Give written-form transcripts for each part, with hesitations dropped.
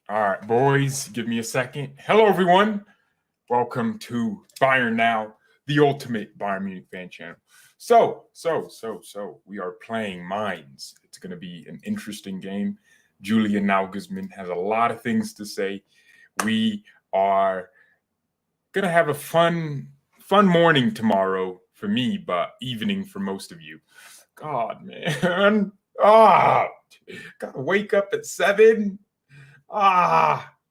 All right, boys, give me a second. Hello, everyone. Welcome to BayernNow, the ultimate Bayern Munich fan channel. So, we are playing Mainz. It's going to be an interesting game. Julian Nagelsmann has a lot of things to say. We are going to have a fun morning tomorrow for me, but evening for most of you. God, man. Gotta wake up at 7.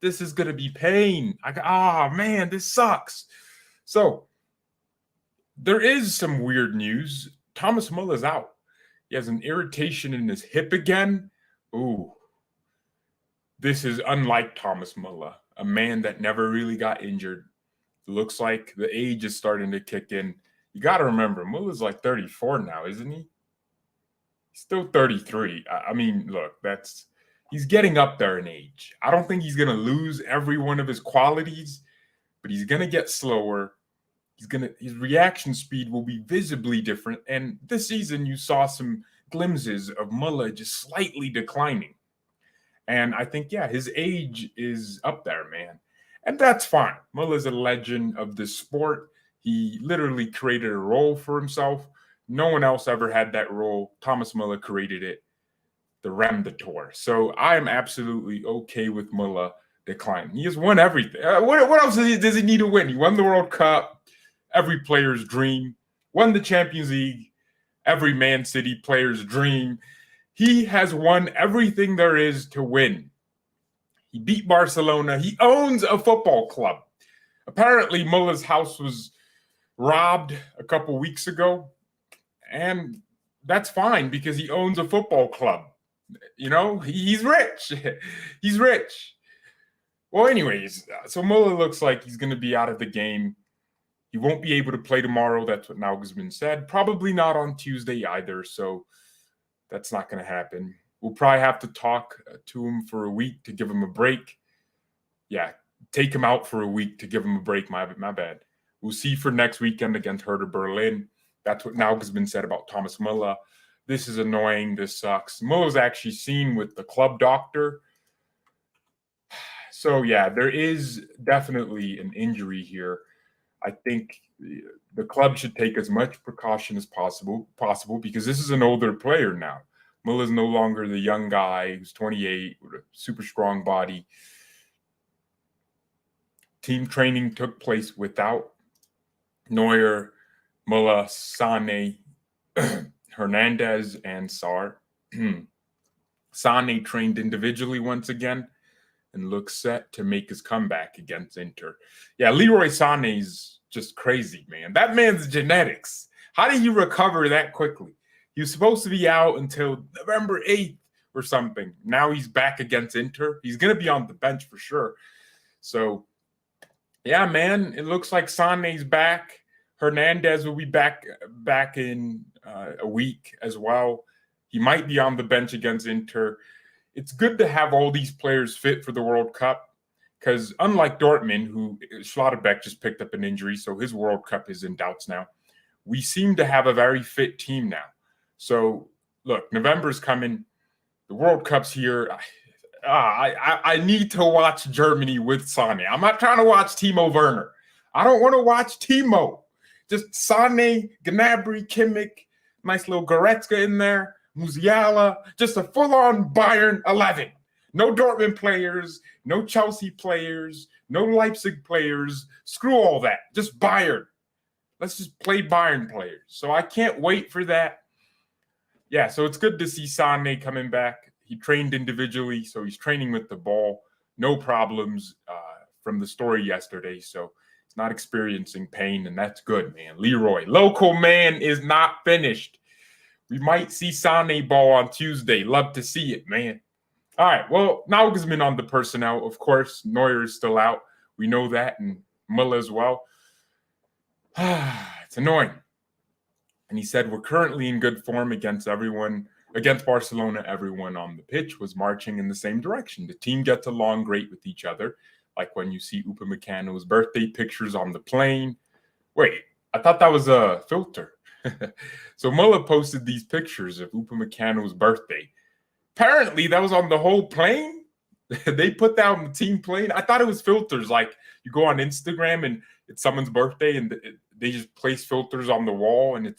This is gonna be pain. Man, this sucks. So there is some weird news. Thomas Muller's out. He has an irritation in his hip again. Ooh. This is unlike Thomas Muller, a man that never really got injured. It looks like the age is starting to kick in. You got to remember, Muller's like 34 now, isn't he? He's still 33. I mean, look, he's getting up there in age. I don't think he's going to lose every one of his qualities, but he's going to get slower. His reaction speed will be visibly different. And this season, you saw some glimpses of Muller just slightly declining. And I think, his age is up there, man. And that's fine. Muller's a legend of this sport. He literally created a role for himself. No one else ever had that role. Thomas Muller created it. The Rem de Tour. So I am absolutely okay with Muller declining. He has won everything. What else does he need to win? He won the World Cup, every player's dream. Won the Champions League, every Man City player's dream. He has won everything there is to win. He beat Barcelona. He owns a football club. Apparently, Muller's house was robbed a couple weeks ago. And that's fine because he owns a football club. You know, he's rich. He's rich. Well, anyways, so Muller looks like he's going to be out of the game. He won't be able to play tomorrow. That's what Nagelsmann said. Probably not on Tuesday either. So that's not going to happen. We'll probably have to talk to him for a week to give him a break. Yeah, take him out for a week to give him a break. My bad. We'll see for next weekend against Hertha Berlin. That's what Nagelsmann said about Thomas Muller. This is annoying. This sucks. Muller's actually seen with the club doctor. So, there is definitely an injury here. I think the club should take as much precaution as possible because this is an older player now. Muller's no longer the young guy who's 28 with a super strong body. Team training took place without Neuer, Muller, Sané, Hernandez, and Sarr. Sané trained individually once again and looks set to make his comeback against Inter. Yeah, Leroy Sané's just crazy, man. That man's genetics. How did he recover that quickly? He was supposed to be out until November 8th or something. Now he's back against Inter. He's going to be on the bench for sure. So, yeah, man, it looks like Sané's back. Hernandez will be back in a week as well. He might be on the bench against Inter. It's good to have all these players fit for the World Cup because unlike Dortmund, who Schlotterbeck just picked up an injury, so his World Cup is in doubts now, we seem to have a very fit team now. So, look, November's coming. The World Cup's here. I need to watch Germany with Sané. I'm not trying to watch Timo Werner. I don't want to watch Timo. Just Sané, Gnabry, Kimmich, nice little Goretzka in there, Musiala, just a full-on Bayern 11. No Dortmund players, no Chelsea players, no Leipzig players. Screw all that. Just Bayern. Let's just play Bayern players. So I can't wait for that. Yeah, so it's good to see Sané coming back. He trained individually, so he's training with the ball. No problems from the story yesterday, so he's not experiencing pain, and that's good, man. Leroy, local man, is not finished. We might see Sané ball on Tuesday. Love to see it, man. All right, well, Nagelsmann on the personnel. Of course, Neuer is still out. We know that, and Muller as well. It's annoying. And he said, we're currently in good form against everyone. Against Barcelona, everyone on the pitch was marching in the same direction. The team gets along great with each other, like when you see Upamecano's birthday pictures on the plane. Wait, I thought that was a filter. So Muller posted these pictures of Upamecano's birthday. Apparently, that was on the whole plane. They put that on the team plane. I thought it was filters. Like you go on Instagram and it's someone's birthday and they just place filters on the wall and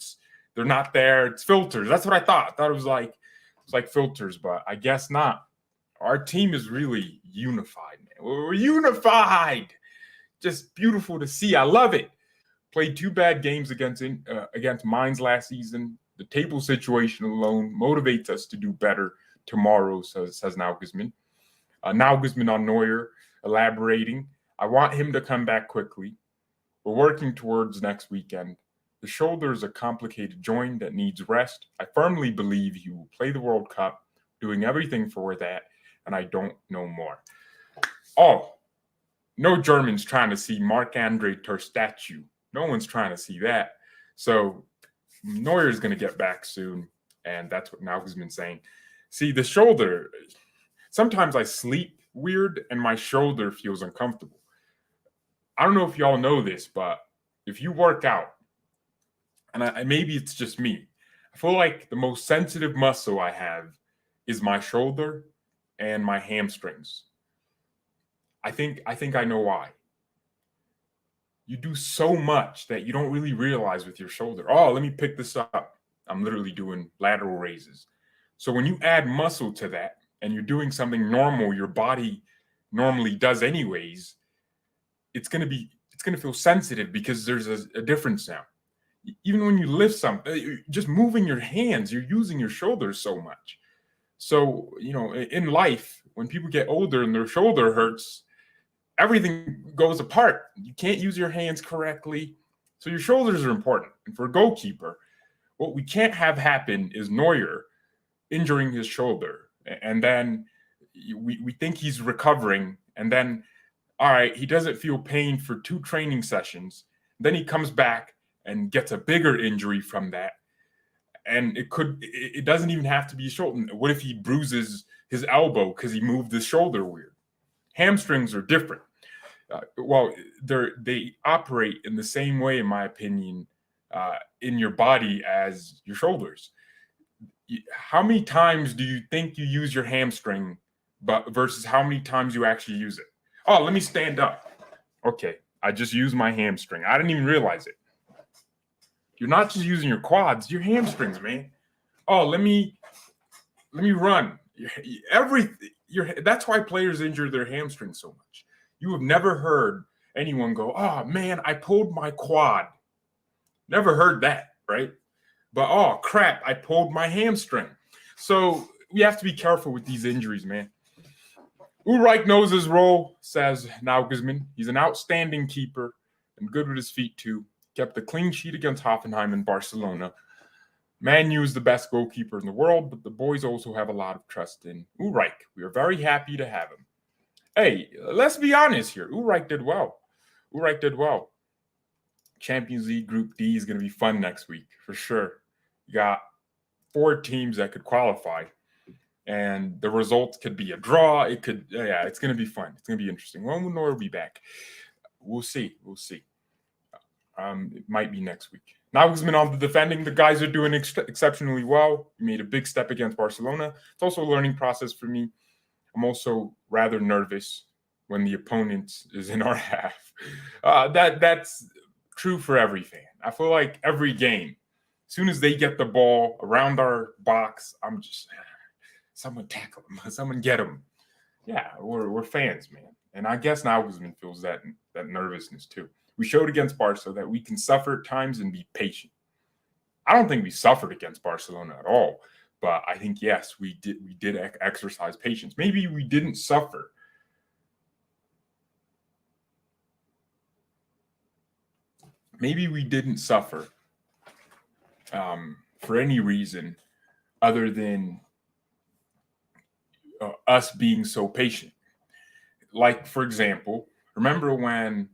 they're not there. It's filters. That's what I thought. I thought it was like filters, but I guess not. Our team is really unified, man. We're unified. Just beautiful to see. I love it. Played 2 bad games against Mainz last season. The table situation alone motivates us to do better tomorrow, says Nagelsmann. Nagelsmann on Neuer, elaborating. I want him to come back quickly. We're working towards next weekend. The shoulder is a complicated joint that needs rest. I firmly believe he will play the World Cup, doing everything for that, and I don't know more. Oh, no Germans trying to see Marc-Andre Ter statue. No one's trying to see that. So Neuer is going to get back soon, and that's what Nagelsmann's saying. See, the shoulder, sometimes I sleep weird and my shoulder feels uncomfortable. I don't know if y'all know this, but if you work out, and maybe it's just me, I feel like the most sensitive muscle I have is my shoulder and my hamstrings. I think I know why. You do so much that you don't really realize with your shoulder. Oh, let me pick this up. I'm literally doing lateral raises. So when you add muscle to that and you're doing something normal your body normally does anyways, it's going to feel sensitive because there's a difference now. Even when you lift something, just moving your hands, you're using your shoulders so much. So, in life, when people get older and their shoulder hurts, everything goes apart. You can't use your hands correctly. So your shoulders are important. And for a goalkeeper, what we can't have happen is Neuer injuring his shoulder. And then we think he's recovering. And then, all right, he doesn't feel pain for 2 training sessions. Then he comes back and gets a bigger injury from that. And it doesn't even have to be a shoulder. What if he bruises his elbow because he moved his shoulder weird? Hamstrings are different. They operate in the same way, in my opinion, in your body as your shoulders. How many times do you think you use your hamstring, but versus how many times you actually use it? Oh, let me stand up. Okay, I just used my hamstring. I didn't even realize it. You're not just using your quads, your hamstrings, man. Oh, let me run. That's why players injure their hamstrings so much. You have never heard anyone go, oh, man, I pulled my quad. Never heard that, right? But, oh, crap, I pulled my hamstring. So we have to be careful with these injuries, man. Ulreich knows his role, says Nagelsmann. He's an outstanding keeper and good with his feet, too. Kept a clean sheet against Hoffenheim and Barcelona. Man U is the best goalkeeper in the world, but the boys also have a lot of trust in Ulreich. We are very happy to have him. Hey, let's be honest here. Ulreich did well. Champions League Group D is going to be fun next week, for sure. You got 4 teams that could qualify, and the results could be a draw. It's going to be fun. It's going to be interesting. When will Neuer be back? We'll see. It might be next week. Nagelsmann on the defending. The guys are doing exceptionally well. He made a big step against Barcelona. It's also a learning process for me. I'm also rather nervous when the opponent is in our half. That's true for every fan. I feel like every game, as soon as they get the ball around our box, I'm just, someone tackle them, someone get them. Yeah, we're fans, man. And I guess Nagelsmann feels that nervousness too. We showed against Barca that we can suffer at times and be patient. I don't think we suffered against Barcelona at all, but I think, yes, we did exercise patience. Maybe we didn't suffer. For any reason other than us being so patient. Like, for example, remember when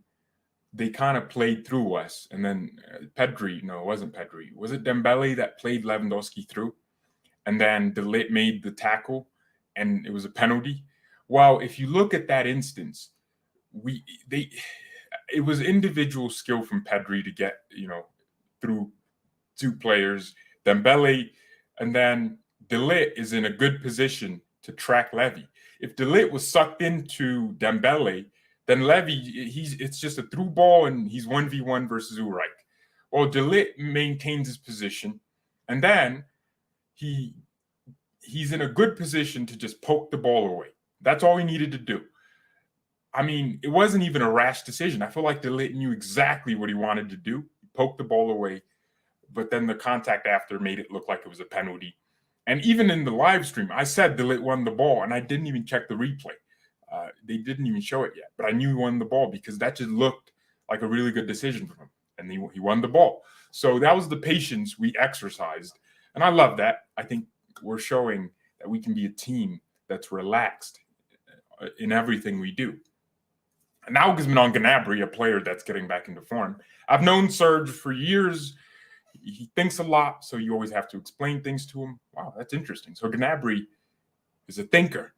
they kind of played through us, and then Pedri, no, it wasn't Pedri. Was it Dembele that played Lewandowski through? And then Delit made the tackle, and it was a penalty. Well, if you look at that instance, it was individual skill from Pedri to get, through 2 players, Dembele, and then Delit is in a good position to track Levy. If De Ligt was sucked into Dembele, then Levy, it's just a through ball and he's 1v1 versus Ulreich. Well, De Ligt maintains his position, and then he's in a good position to just poke the ball away. That's all he needed to do. I mean, it wasn't even a rash decision. I feel like De Ligt knew exactly what he wanted to do. He poked the ball away, but then the contact after made it look like it was a penalty. And even in the live stream, I said De Ligt won the ball, and I didn't even check the replay. They didn't even show it yet, but I knew he won the ball because that just looked like a really good decision for him, and he won the ball. So that was the patience we exercised, and I love that. I think we're showing that we can be a team that's relaxed in everything we do. And now Guzman on Gnabry, a player that's getting back into form. I've known Serge for years. He thinks a lot, so you always have to explain things to him. Wow, that's interesting. So Gnabry is a thinker.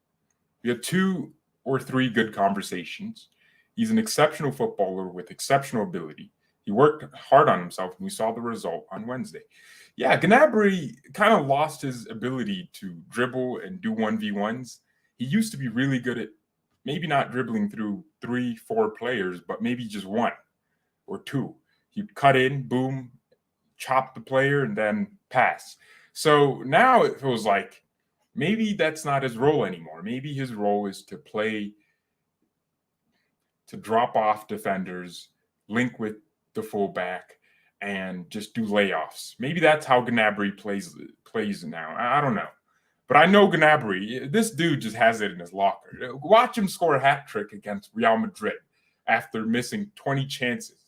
We had 2 or 3 good conversations. He's an exceptional footballer with exceptional ability. He worked hard on himself, and we saw the result on Wednesday. Yeah, Gnabry kind of lost his ability to dribble and do 1v1s. He used to be really good at maybe not dribbling through 3-4 players, but maybe just 1 or 2. He'd cut in, boom, chop the player, and then pass. So now it feels like maybe that's not his role anymore. Maybe his role is to play, to drop off defenders, link with the fullback, and just do layoffs. Maybe that's how Gnabry plays now. I don't know. But I know Gnabry, this dude just has it in his locker. Watch him score a hat trick against Real Madrid after missing 20 chances.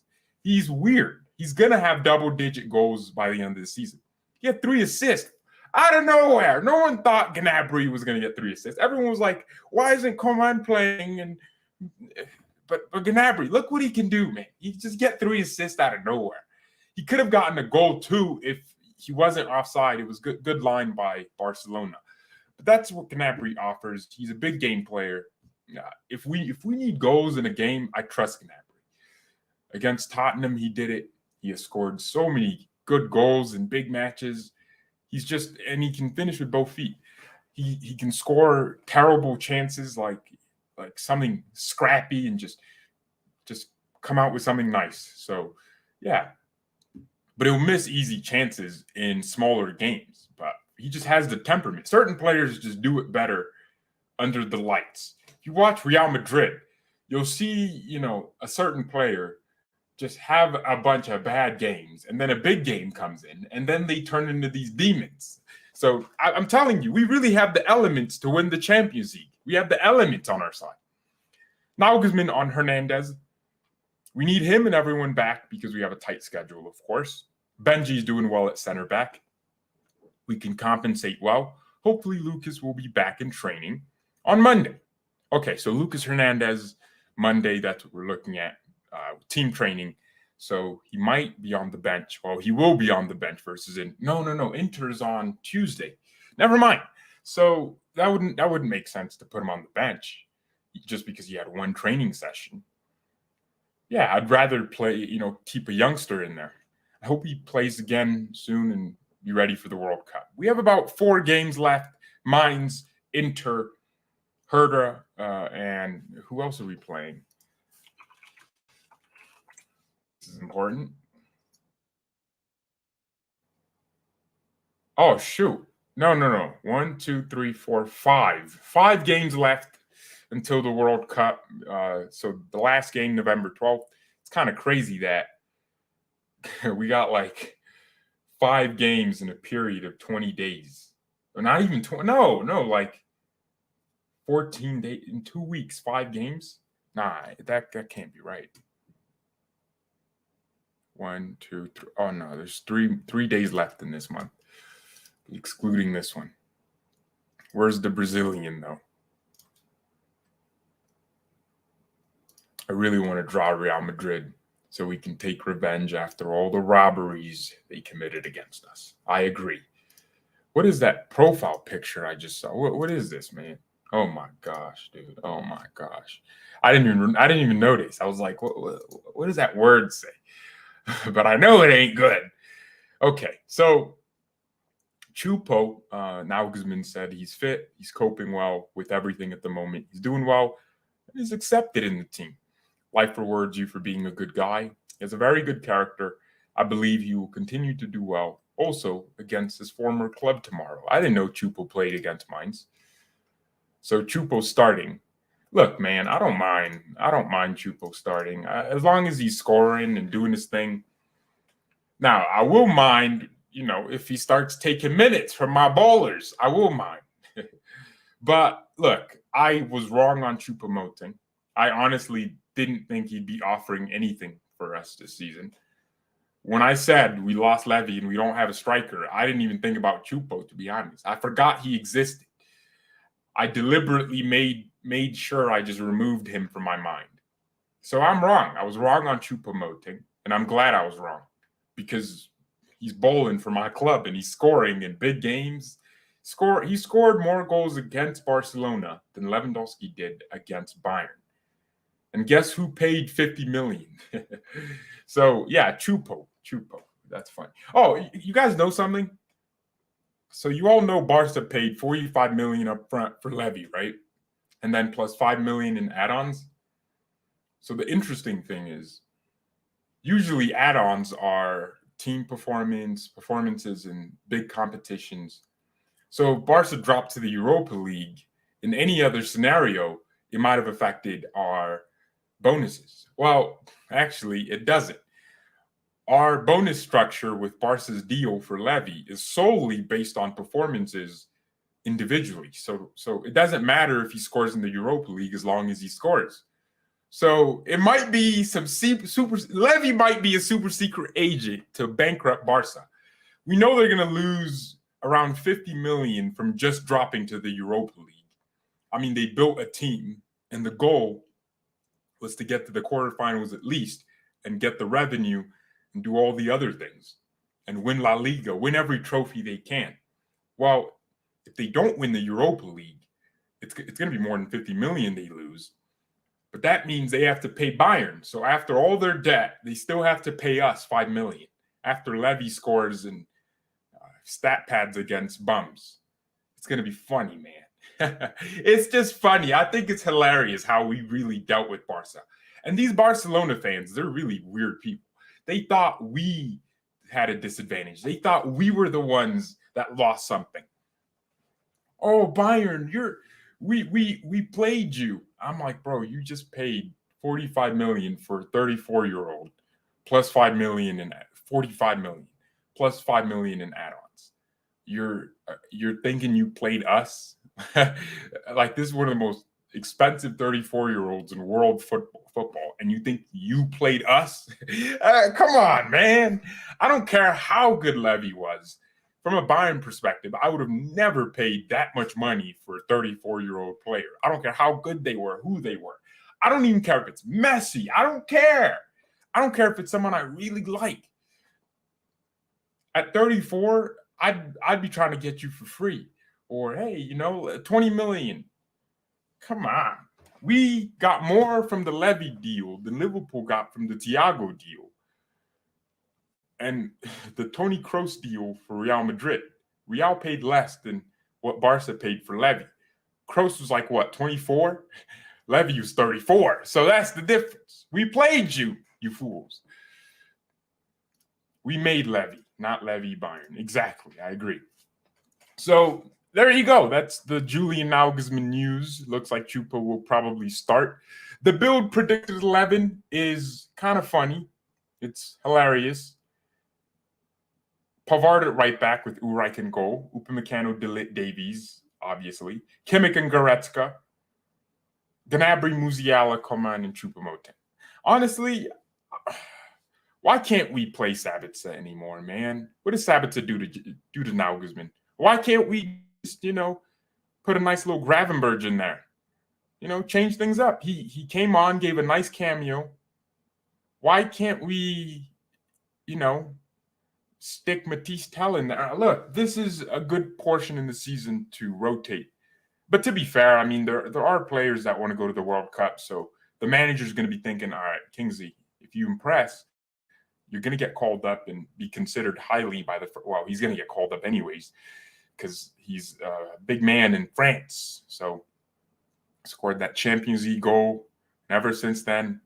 He's weird. He's going to have double-digit goals by the end of the season. He had 3 assists out of nowhere. No one thought Gnabry was going to get 3 assists. Everyone was like, why isn't Coman playing? But Gnabry, look what he can do, man. He just get 3 assists out of nowhere. He could have gotten a goal, too, if he wasn't offside. It was good line by Barcelona. But that's what Gnabry offers. He's a big game player. If we need goals in a game, I trust Gnabry. Against Tottenham, he did it. He has scored so many good goals in big matches. And he can finish with both feet. He can score terrible chances like something scrappy and just come out with something nice. So, yeah. But he'll miss easy chances in smaller games. But he just has the temperament. Certain players just do it better under the lights. If you watch Real Madrid, you'll see, a certain player just have a bunch of bad games, and then a big game comes in, and then they turn into these demons. So I'm telling you, we really have the elements to win the Champions League. We have the elements on our side. Now Guzman on Hernandez. We need him and everyone back because we have a tight schedule, of course. Benji's doing well at center back. We can compensate well. Hopefully Lucas will be back in training on Monday. Okay, so Lucas Hernandez, Monday, that's what we're looking at. Team training. So he might be on the bench. Well, he will be on the bench versus Inter's on Tuesday. Never mind. So that wouldn't make sense to put him on the bench just because he had 1 training session. Yeah, I'd rather play, keep a youngster in there. I hope he plays again soon and be ready for the World Cup. We have about 4 games left. Mainz, Inter, Hertha, and who else are we playing? This is important. Oh, shoot. No. 1, 2, 3, 4, 5. 5 games left until the World Cup. So the last game, November 12th. It's kind of crazy that we got 5 games in a period of 20 days. Or not even 20. No, 14 days in 2 weeks, 5 games. Nah, that can't be right. 1, 2, 3. Oh no, there's 3 days left in this month, excluding this one. Where's the Brazilian though? I really want to draw Real Madrid so we can take revenge after all the robberies they committed against us. I agree. What is that profile picture I just saw? What is this, man? Oh my gosh, dude. Oh my gosh. I didn't even notice. I was like, what does that word say? But I know it ain't good. Okay, so Chupo, Nagelsmann said he's fit. He's coping well with everything at the moment. He's doing well. And he's accepted in the team. Life rewards you for being a good guy. He has a very good character. I believe he will continue to do well. Also against his former club tomorrow. I didn't know Chupo played against Mainz. So Chupo's starting. Look, man, I don't mind Chupo starting as long as he's scoring and doing his thing. Now, I will mind, if he starts taking minutes from my ballers, I will mind. But look, I was wrong on Choupo-Moting. I honestly didn't think he'd be offering anything for us this season. When I said we lost Levy and we don't have a striker, I didn't even think about Chupo, to be honest. I forgot he existed. I deliberately made sure I just removed him from my mind. So I'm wrong. I was wrong on Choupo-Moting, and I'm glad I was wrong because he's bowling for my club and he's scoring in big games. He scored more goals against Barcelona than Lewandowski did against Bayern. And guess who paid 50 million? So, yeah, Chupo. That's fine. Oh, you guys know something? So you all know Barca paid 45 million up front for Levy, right? And then plus 5 million in add-ons. So the interesting thing is usually add-ons are team performances in big competitions. So if Barca dropped to the Europa League, in any other scenario, it might have affected our bonuses. Well, actually, it doesn't. Our bonus structure with Barca's deal for Levy is solely based on performances individually. So it doesn't matter if he scores in the Europa League as long as he scores. So it might be Levy might be a super secret agent to bankrupt Barca. We know they're going to lose around 50 million from just dropping to the Europa League. I mean, they built a team, and the goal was to get to the quarterfinals at least and get the revenue and do all the other things and win La Liga, win every trophy they can. Well, if they don't win the Europa League, it's going to be more than 50 million they lose. But that means they have to pay Bayern. So after all their debt, they still have to pay us 5 million after Levy scores and stat pads against bums. It's going to be funny, man. It's just funny. I think it's hilarious how we really dealt with Barca. And these Barcelona fans, they're really weird people. They thought we had a disadvantage. They thought we were the ones that lost something. Oh, Bayern, we played you. I'm like, bro, you just paid 45 million for a 34-year-old plus 5 million in 45 million plus 5 million in add-ons. You're thinking you played us? Like, this is one of the most expensive 34-year-olds in world football, and you think you played us? Come on, man. I don't care how good Levy was. From a Bayern perspective, I would have never paid that much money for a 34-year-old player. I don't care how good they were, who they were. I don't even care if it's Messi. I don't care. I don't care if it's someone I really like. At 34, I'd be trying to get you for free. Or, hey, 20 million. Come on. We got more from the Levy deal than Liverpool got from the Thiago deal. And the Toni Kroos deal for Real Madrid. Real paid less than what Barca paid for Levy. Kroos was like, what, 24? Levy was 34. So that's the difference. We played you, you fools. We made Levy, not Levy Bayern. Exactly. I agree. So there you go. That's the Julian Nagelsmann news. Looks like Chupo will probably start. The build predicted 11 is kind of funny. It's hilarious. Pavard at right back with Ulreich in goal. Upamecano, Davies, obviously. Kimmich and Goretzka. Gnabry, Musiala, Coman, and Choupo-Moting. Honestly, why can't we play Sabitzer anymore, man? What does Sabitzer do to Nagelsmann? Why can't we just, put a nice little Gravenberch in there? Change things up. He came on, gave a nice cameo. Why can't we, stick Matisse Tell in there? Look, this is a good portion in the season to rotate. But to be fair, I mean, there are players that want to go to the World Cup. So the manager's going to be thinking, all right, Kingsley, if you impress, you're going to get called up and be considered highly by he's going to get called up anyways. because he's a big man in France. So scored that Champions League goal. And ever since then,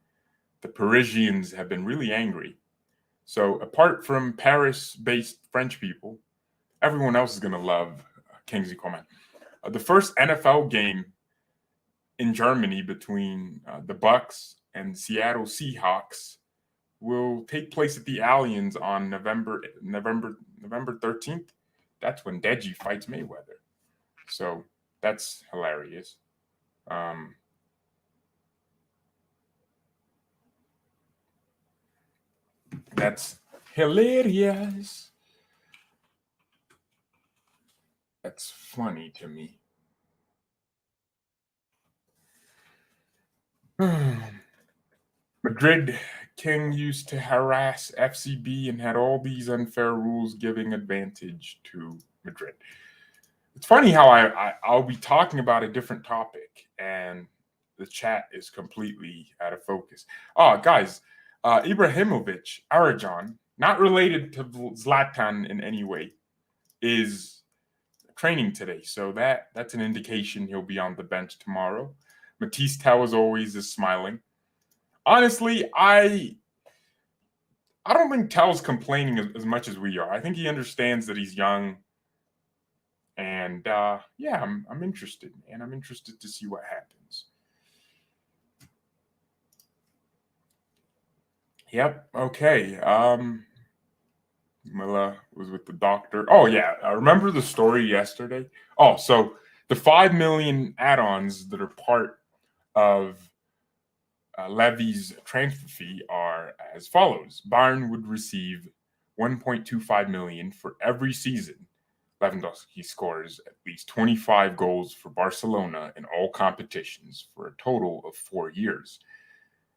the Parisians have been really angry. So apart from Paris-based French people, everyone else is going to love Kingsley Coman. The first NFL game in Germany between the Bucks and Seattle Seahawks will take place at the Allianz on November 13th. That's when Deji fights Mayweather. So that's hilarious. That's hilarious. That's funny to me. Madrid King used to harass FCB and had all these unfair rules giving advantage to Madrid. It's funny how I'll be talking about a different topic and the chat is completely out of focus. Oh, guys, Ibrahimovic, Arajan, not related to Zlatan in any way, is training today. So that's an indication he'll be on the bench tomorrow. Matisse Tell, as always, is smiling. Honestly, I don't think Tell's complaining as much as we are. I think he understands that he's young. And yeah, I'm interested, man. I'm interested to see what happens. Yep. Okay. Muller was with the doctor. Oh yeah, I remember the story yesterday. Oh, so the 5 million add-ons that are part of Levy's transfer fee are as follows. Bayern would receive 1.25 million for every season Lewandowski scores at least 25 goals for Barcelona in all competitions for a total of 4 years.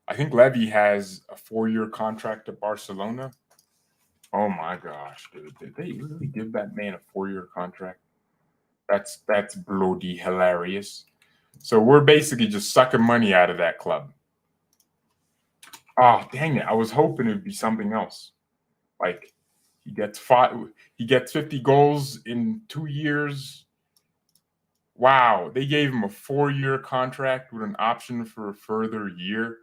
I think Levy has a 4-year contract at Barcelona. Oh my gosh, dude. Did they really give that man a 4-year contract? That's bloody hilarious. So we're basically just sucking money out of that club. Oh, dang it. I was hoping it'd be something else. Like he gets 50 goals in 2 years. Wow, they gave him a 4-year contract with an option for a further year.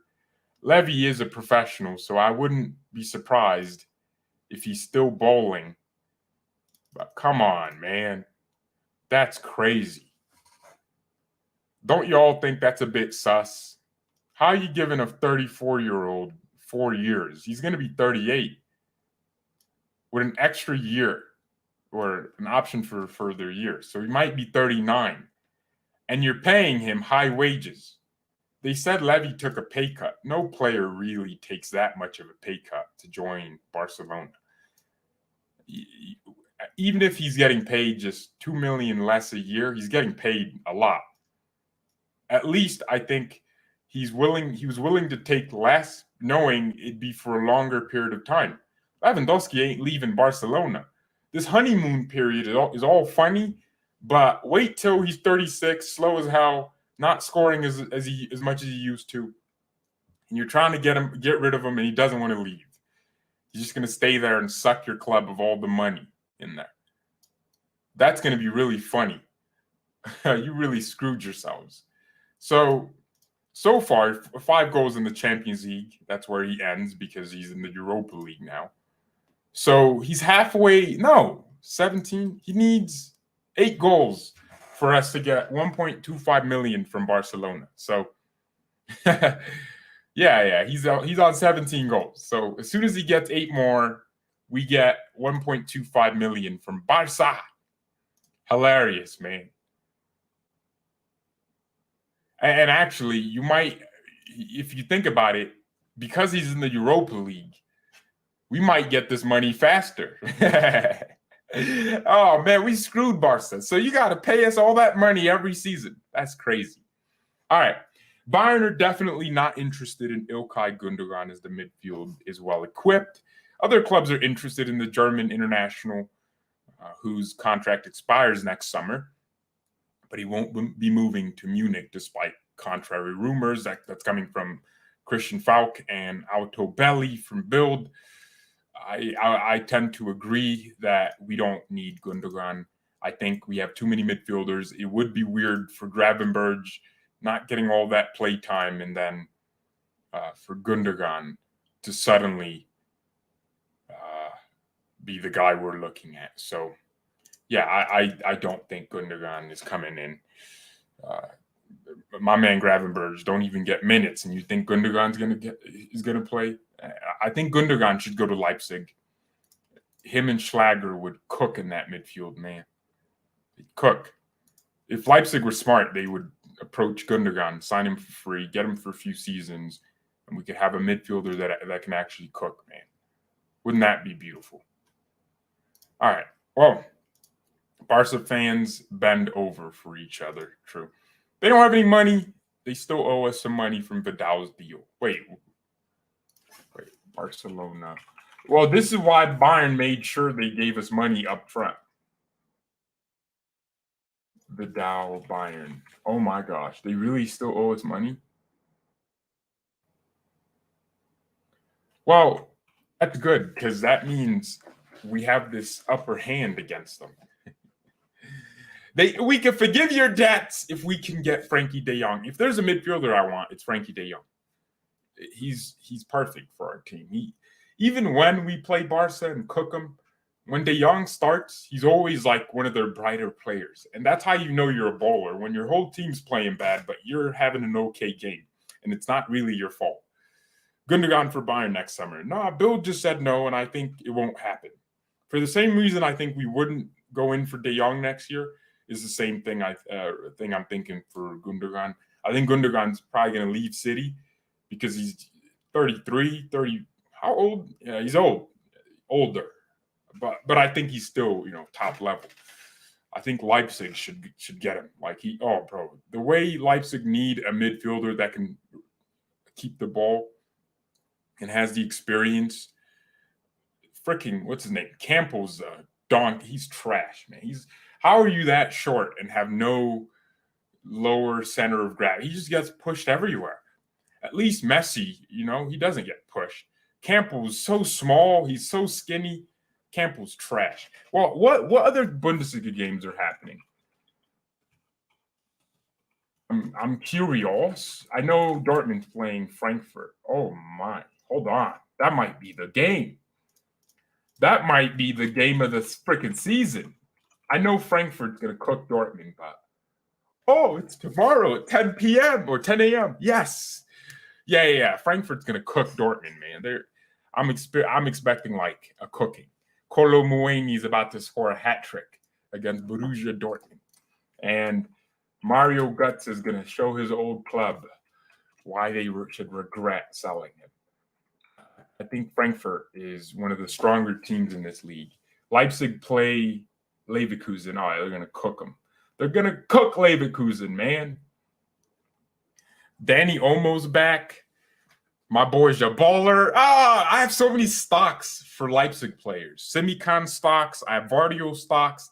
Levy is a professional, so I wouldn't be surprised if he's still bowling. But come on, man. That's crazy. Don't y'all think that's a bit sus? How are you giving a 34-year-old 4 years? He's going to be 38 with an extra year or an option for a further year. So he might be 39. And you're paying him high wages. They said Levy took a pay cut. No player really takes that much of a pay cut to join Barcelona. Even if he's getting paid just 2 million less a year, he's getting paid a lot. At least I think he was willing to take less, knowing it'd be for a longer period of time. Lewandowski ain't leaving Barcelona. This honeymoon period is all funny, but wait till he's 36, slow as hell, not scoring as much as he used to. And you're trying to get rid of him, and he doesn't want to leave. He's just going to stay there and suck your club of all the money in there. That's going to be really funny. You really screwed yourselves. So far, 5 goals in the Champions League. That's where he ends because he's in the Europa League now. So he's halfway. No, 17. He needs 8 goals for us to get 1.25 million from Barcelona. So yeah, he's on 17 goals. So as soon as he gets 8 more, we get 1.25 million from Barca. Hilarious, man. And actually, you might, if you think about it, because he's in the Europa League, we might get this money faster. Oh, man, we screwed Barca. So you got to pay us all that money every season. That's crazy. All right. Bayern are definitely not interested in Ilkay Gundogan as the midfield is well equipped. Other clubs are interested in the German international, whose contract expires next summer. But he won't be moving to Munich despite contrary rumors that's coming from Christian Falk and Auto Belli from Bild. I tend to agree that we don't need Gundogan. I think we have too many midfielders. It would be weird for Gravenberch not getting all that play time, and then for Gundogan to suddenly be the guy we're looking at. So, yeah, I don't think Gundogan is coming in. My man Gravenberch don't even get minutes, and you think Gundogan's gonna play? I think Gundogan should go to Leipzig. Him and Schlager would cook in that midfield, man. They'd cook. If Leipzig were smart, they would approach Gundogan, sign him for free, get him for a few seasons, and we could have a midfielder that can actually cook, man. Wouldn't that be beautiful? All right. Well, Barca fans bend over for each other. True. They don't have any money. They still owe us some money from Vidal's deal. Wait, Barcelona. Well, this is why Bayern made sure they gave us money up front. Vidal, Bayern. Oh my gosh, they really still owe us money? Well, that's good, because that means we have this upper hand against them. We can forgive your debts if we can get Frankie de Jong. If there's a midfielder I want, it's Frankie de Jong. He's perfect for our team. Even when we play Barca and cook them, when de Jong starts, he's always like one of their brighter players. And that's how you know you're a baller, when your whole team's playing bad, but you're having an okay game. And it's not really your fault. Gundogan for Bayern next summer. No, Bill just said no, and I think it won't happen. For the same reason I think we wouldn't go in for de Jong next year is the same thing I'm thinking for Gundogan. I think Gundogan's probably going to leave City because he's 33, 30. How old? Yeah, he's older. But I think he's still, top level. I think Leipzig should get him. The way Leipzig need a midfielder that can keep the ball and has the experience. Freaking, what's his name? Campbell's donkey. He's trash, man. How are you that short and have no lower center of gravity? He just gets pushed everywhere. At least Messi, he doesn't get pushed. Campbell's so small. He's so skinny. Campbell's trash. Well, what other Bundesliga games are happening? I'm curious. I know Dortmund's playing Frankfurt. Oh, my. Hold on. That might be the game. That might be the game of the freaking season. I know Frankfurt's going to cook Dortmund, but it's tomorrow at 10 p.m. or 10 a.m. Yes. Yeah. Frankfurt's going to cook Dortmund, man. I'm expecting like a cooking. Kolo Muani is about to score a hat trick against Borussia Dortmund. And Mario Götze is going to show his old club why they should regret selling him. I think Frankfurt is one of the stronger teams in this league. Leipzig play Leverkusen. They're going to cook them. They're going to cook Leverkusen, man. Danny Olmo's back. My boy Jaballer. I have so many stocks for Leipzig players. Semikan stocks. I have Vardio stocks.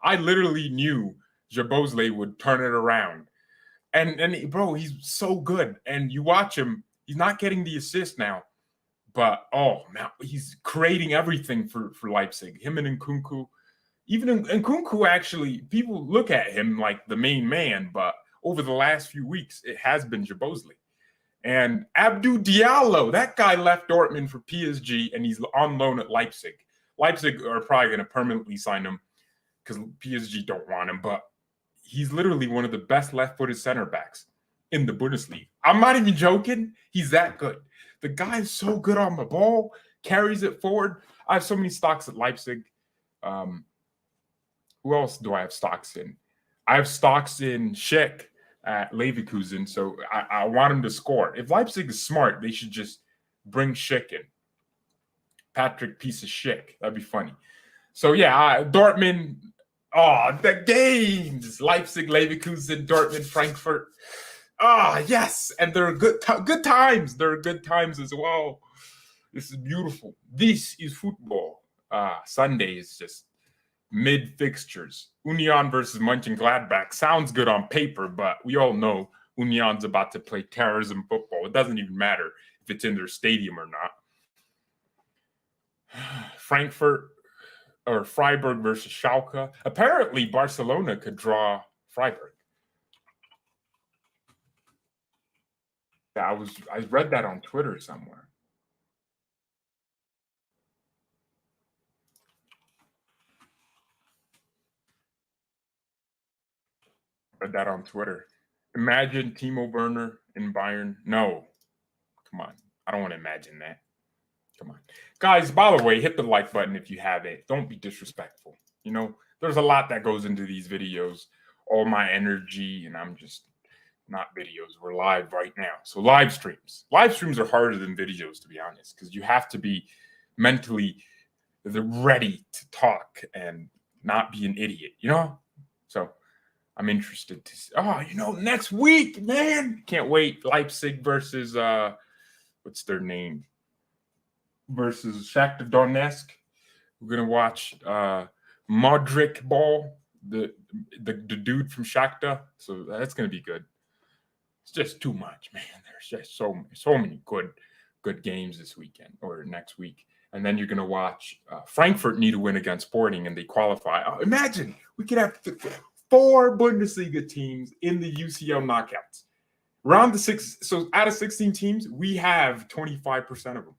I literally knew Jabozle would turn it around. And bro, he's so good. And you watch him. He's not getting the assist now. But, man, he's creating everything for Leipzig. Him and Nkunku. Even Nkunku, actually, people look at him like the main man. But over the last few weeks, it has been Jabozle. And Abdou Diallo, that guy left Dortmund for PSG, and he's on loan at Leipzig. Leipzig are probably going to permanently sign him because PSG don't want him. But he's literally one of the best left-footed center backs in the Bundesliga. I'm not even joking. He's that good. The guy is so good on the ball, carries it forward. I have so many stocks at Leipzig. Who else do I have stocks in? I have stocks in Schick at Leverkusen, so I want him to score. If Leipzig is smart, they should just bring Schick in. Patrick, piece of Schick. That'd be funny. So, yeah, Dortmund. The games. Leipzig, Leverkusen, Dortmund, Frankfurt. Yes. And they're good times. They're good times as well. This is beautiful. This is football. Sunday is just mid-fixtures. Union versus Mönchengladbach sounds good on paper, but we all know Union's about to play terrorism football. It doesn't even matter if it's in their stadium or not. Frankfurt. or Freiburg versus Schalke. Apparently, Barcelona could draw Freiburg. Yeah, I read that on Twitter somewhere. Read that on Twitter. Imagine Timo Werner in Bayern. No, come on. I don't want to imagine that. Come on. Guys, by the way, hit the like button if you haven't. Don't be disrespectful. You know, there's a lot that goes into these videos. All my energy, and I'm just not videos. We're live right now. So live streams. Live streams are harder than videos, to be honest, because you have to be mentally ready to talk and not be an idiot, you know? So I'm interested to see. Oh, you know, next week, man. Can't wait. Leipzig versus what's their name? Versus Shakhtar Donetsk. We're gonna watch Modric ball, the dude from Shakhtar. So that's gonna be good. It's just too much, man. There's just so many good games this weekend or next week. And then you're going to watch Frankfurt need to win against Sporting and they qualify. Imagine we could have 4 Bundesliga teams in the UCL knockouts. Round the 6. So out of 16 teams, we have 25% of them.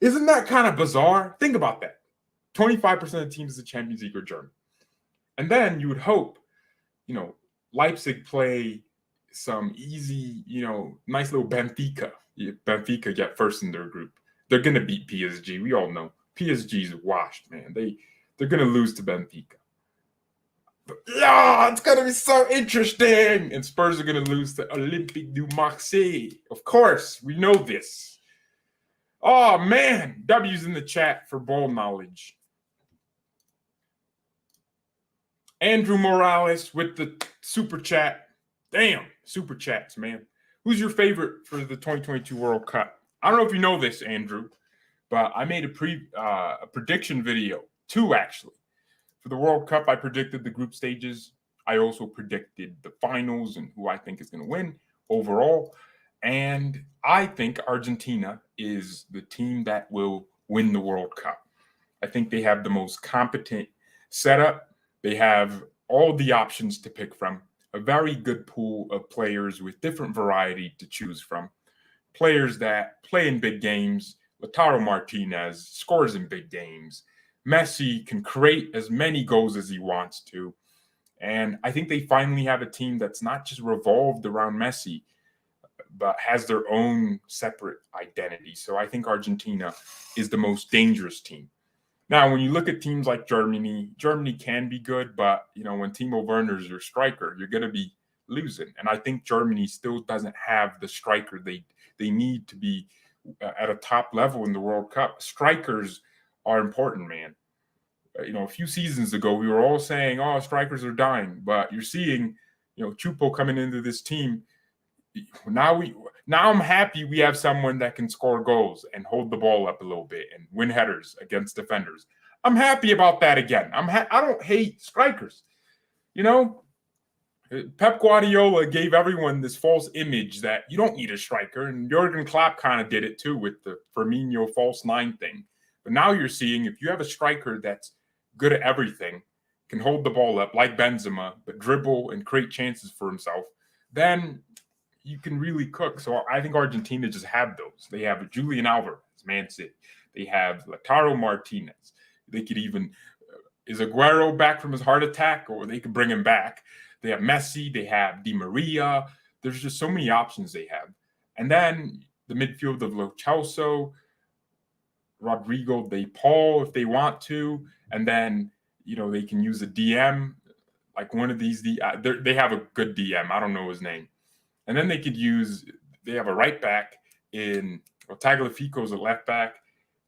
Isn't that kind of bizarre? Think about that. 25% of the teams in the Champions League are German. And then you would hope, you know, Leipzig play some easy, you know, nice little Benfica. Benfica get first in their group. They're going to beat PSG. We all know PSG's washed, man. They're going to lose to Benfica. But, yeah, it's going to be so interesting. And Spurs are going to lose to Olympique de Marseille. Of course, we know this. Oh, man. W's in the chat for ball knowledge. Andrew Morales with the super chat. Damn, super chats, man. Who's your favorite for the 2022 World Cup? I don't know if you know this, Andrew, but I made a prediction video, 2 actually. For the World Cup, I predicted the group stages. I also predicted the finals and who I think is going to win overall. And I think Argentina is the team that will win the World Cup. I think they have the most competent setup. They have all the options to pick from. A very good pool of players with different variety to choose from. Players that play in big games. Lautaro Martinez scores in big games. Messi can create as many goals as he wants to. And I think they finally have a team that's not just revolved around Messi, but has their own separate identity. So I think Argentina is the most dangerous team. Now, when you look at teams like Germany can be good, but, you know, when Timo Werner is your striker, you're going to be losing. And I think Germany still doesn't have the striker they need to be at a top level in the World Cup. Strikers are important, man. You know, a few seasons ago, we were all saying, oh, strikers are dying. But you're seeing, you know, Chupo coming into this team. Now I'm happy we have someone that can score goals and hold the ball up a little bit and win headers against defenders. I'm happy about that again. I don't hate strikers. You know, Pep Guardiola gave everyone this false image that you don't need a striker, and Jurgen Klopp kind of did it too with the Firmino false 9 thing. But now you're seeing if you have a striker that's good at everything, can hold the ball up like Benzema, but dribble and create chances for himself, then you can really cook. So I think Argentina just have those. They have Julian Alvarez, Man City. They have Lautaro Martinez. They could even is Aguero back from his heart attack, or they could bring him back. They have Messi. They have Di Maria. There's just so many options they have. And then the midfield of Lo Celso, Rodrigo De Paul, if they want to. And then, you know, they can use a DM, like one of these. They have a good DM. I don't know his name. And then they have a right back in Tagliafico's a left back.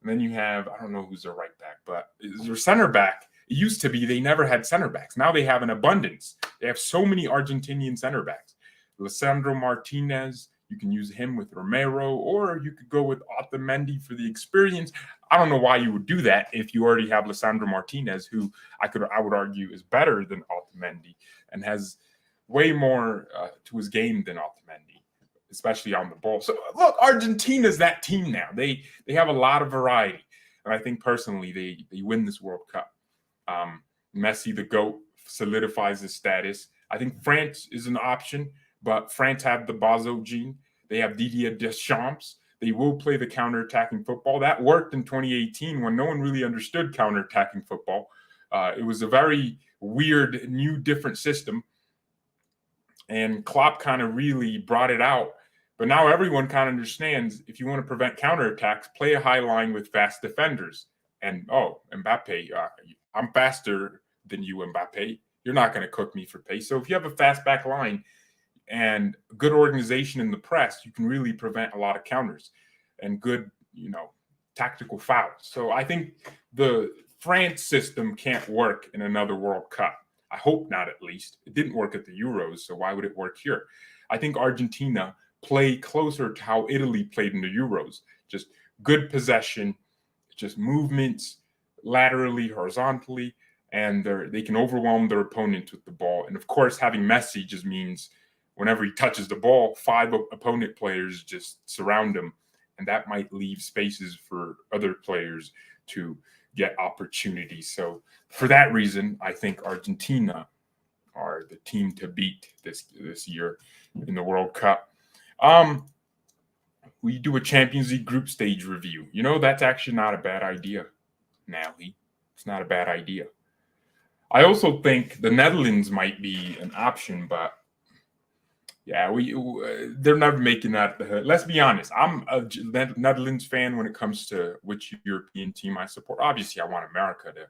And then you have, I don't know who's their right back, but their center back. It used to be they never had center backs. Now they have an abundance. They have so many Argentinian center backs. Lisandro Martinez, you can use him with Romero, or you could go with Otamendi for the experience. I don't know why you would do that if you already have Lisandro Martinez, who I would argue is better than Otamendi and has way more to his game than Otamendi, especially on the ball. So look, Argentina's that team now. They have a lot of variety. And I think personally they win this World Cup. Messi, the GOAT, solidifies his status. I think France is an option, but France have the Bazo gene. They have Didier Deschamps. They will play the counter-attacking football. That worked in 2018 when no one really understood counter-attacking football. It was a very weird, new, different system. And Klopp kind of really brought it out. But now everyone kind of understands if you want to prevent counterattacks, play a high line with fast defenders. And, Mbappe, I'm faster than you, Mbappe. You're not going to cook me for pace. So if you have a fast back line and good organization in the press, you can really prevent a lot of counters and good, tactical fouls. So I think the France system can't work in another World Cup. I hope not, at least. It didn't work at the Euros, so why would it work here? I think Argentina play closer to how Italy played in the Euros. Just good possession, just movements laterally, horizontally, and they can overwhelm their opponents with the ball. And of course, having Messi just means whenever he touches the ball, 5 opponent players just surround him, and that might leave spaces for other players to get opportunities. So for that reason, I think Argentina are the team to beat this year in the World Cup. We do a Champions League group stage review. That's actually not a bad idea, Nally. It's not a bad idea. I also think the Netherlands might be an option, but yeah, they're never making that. Let's be honest. I'm a Netherlands fan when it comes to which European team I support. Obviously, I want America to,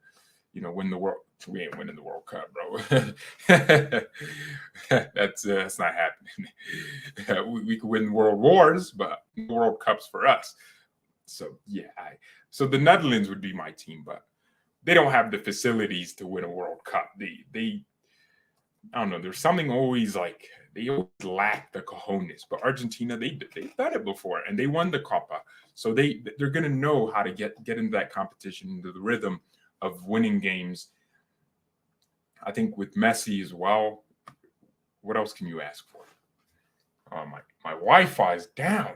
win the world. We ain't winning the World Cup, bro. That's not happening. We could win world wars, but World Cups for us. So yeah, so the Netherlands would be my team, but they don't have the facilities to win a World Cup. They I don't know. There's something always like they always lack the cojones. But Argentina, they've done it before, and they won the Copa. So they're gonna know how to get into that competition, into the rhythm of winning games. I think with Messi as well. What else can you ask for? My Wi-Fi is down.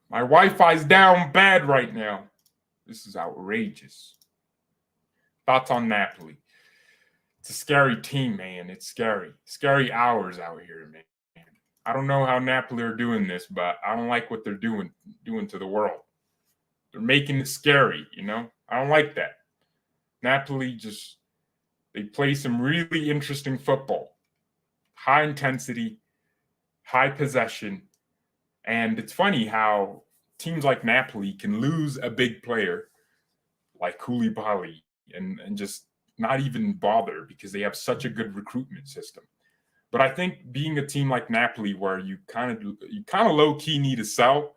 My Wi-Fi's down bad right now. This is outrageous. Thoughts on Napoli? It's a scary team, man. It's scary. Scary hours out here, man. I don't know how Napoli are doing this, but I don't like what they're doing to the world. They're making it scary, I don't like that. Napoli they play some really interesting football. High intensity, high possession. And it's funny how teams like Napoli can lose a big player like Koulibaly and just not even bother because they have such a good recruitment system. But I think being a team like Napoli, where you kind of low key need to sell,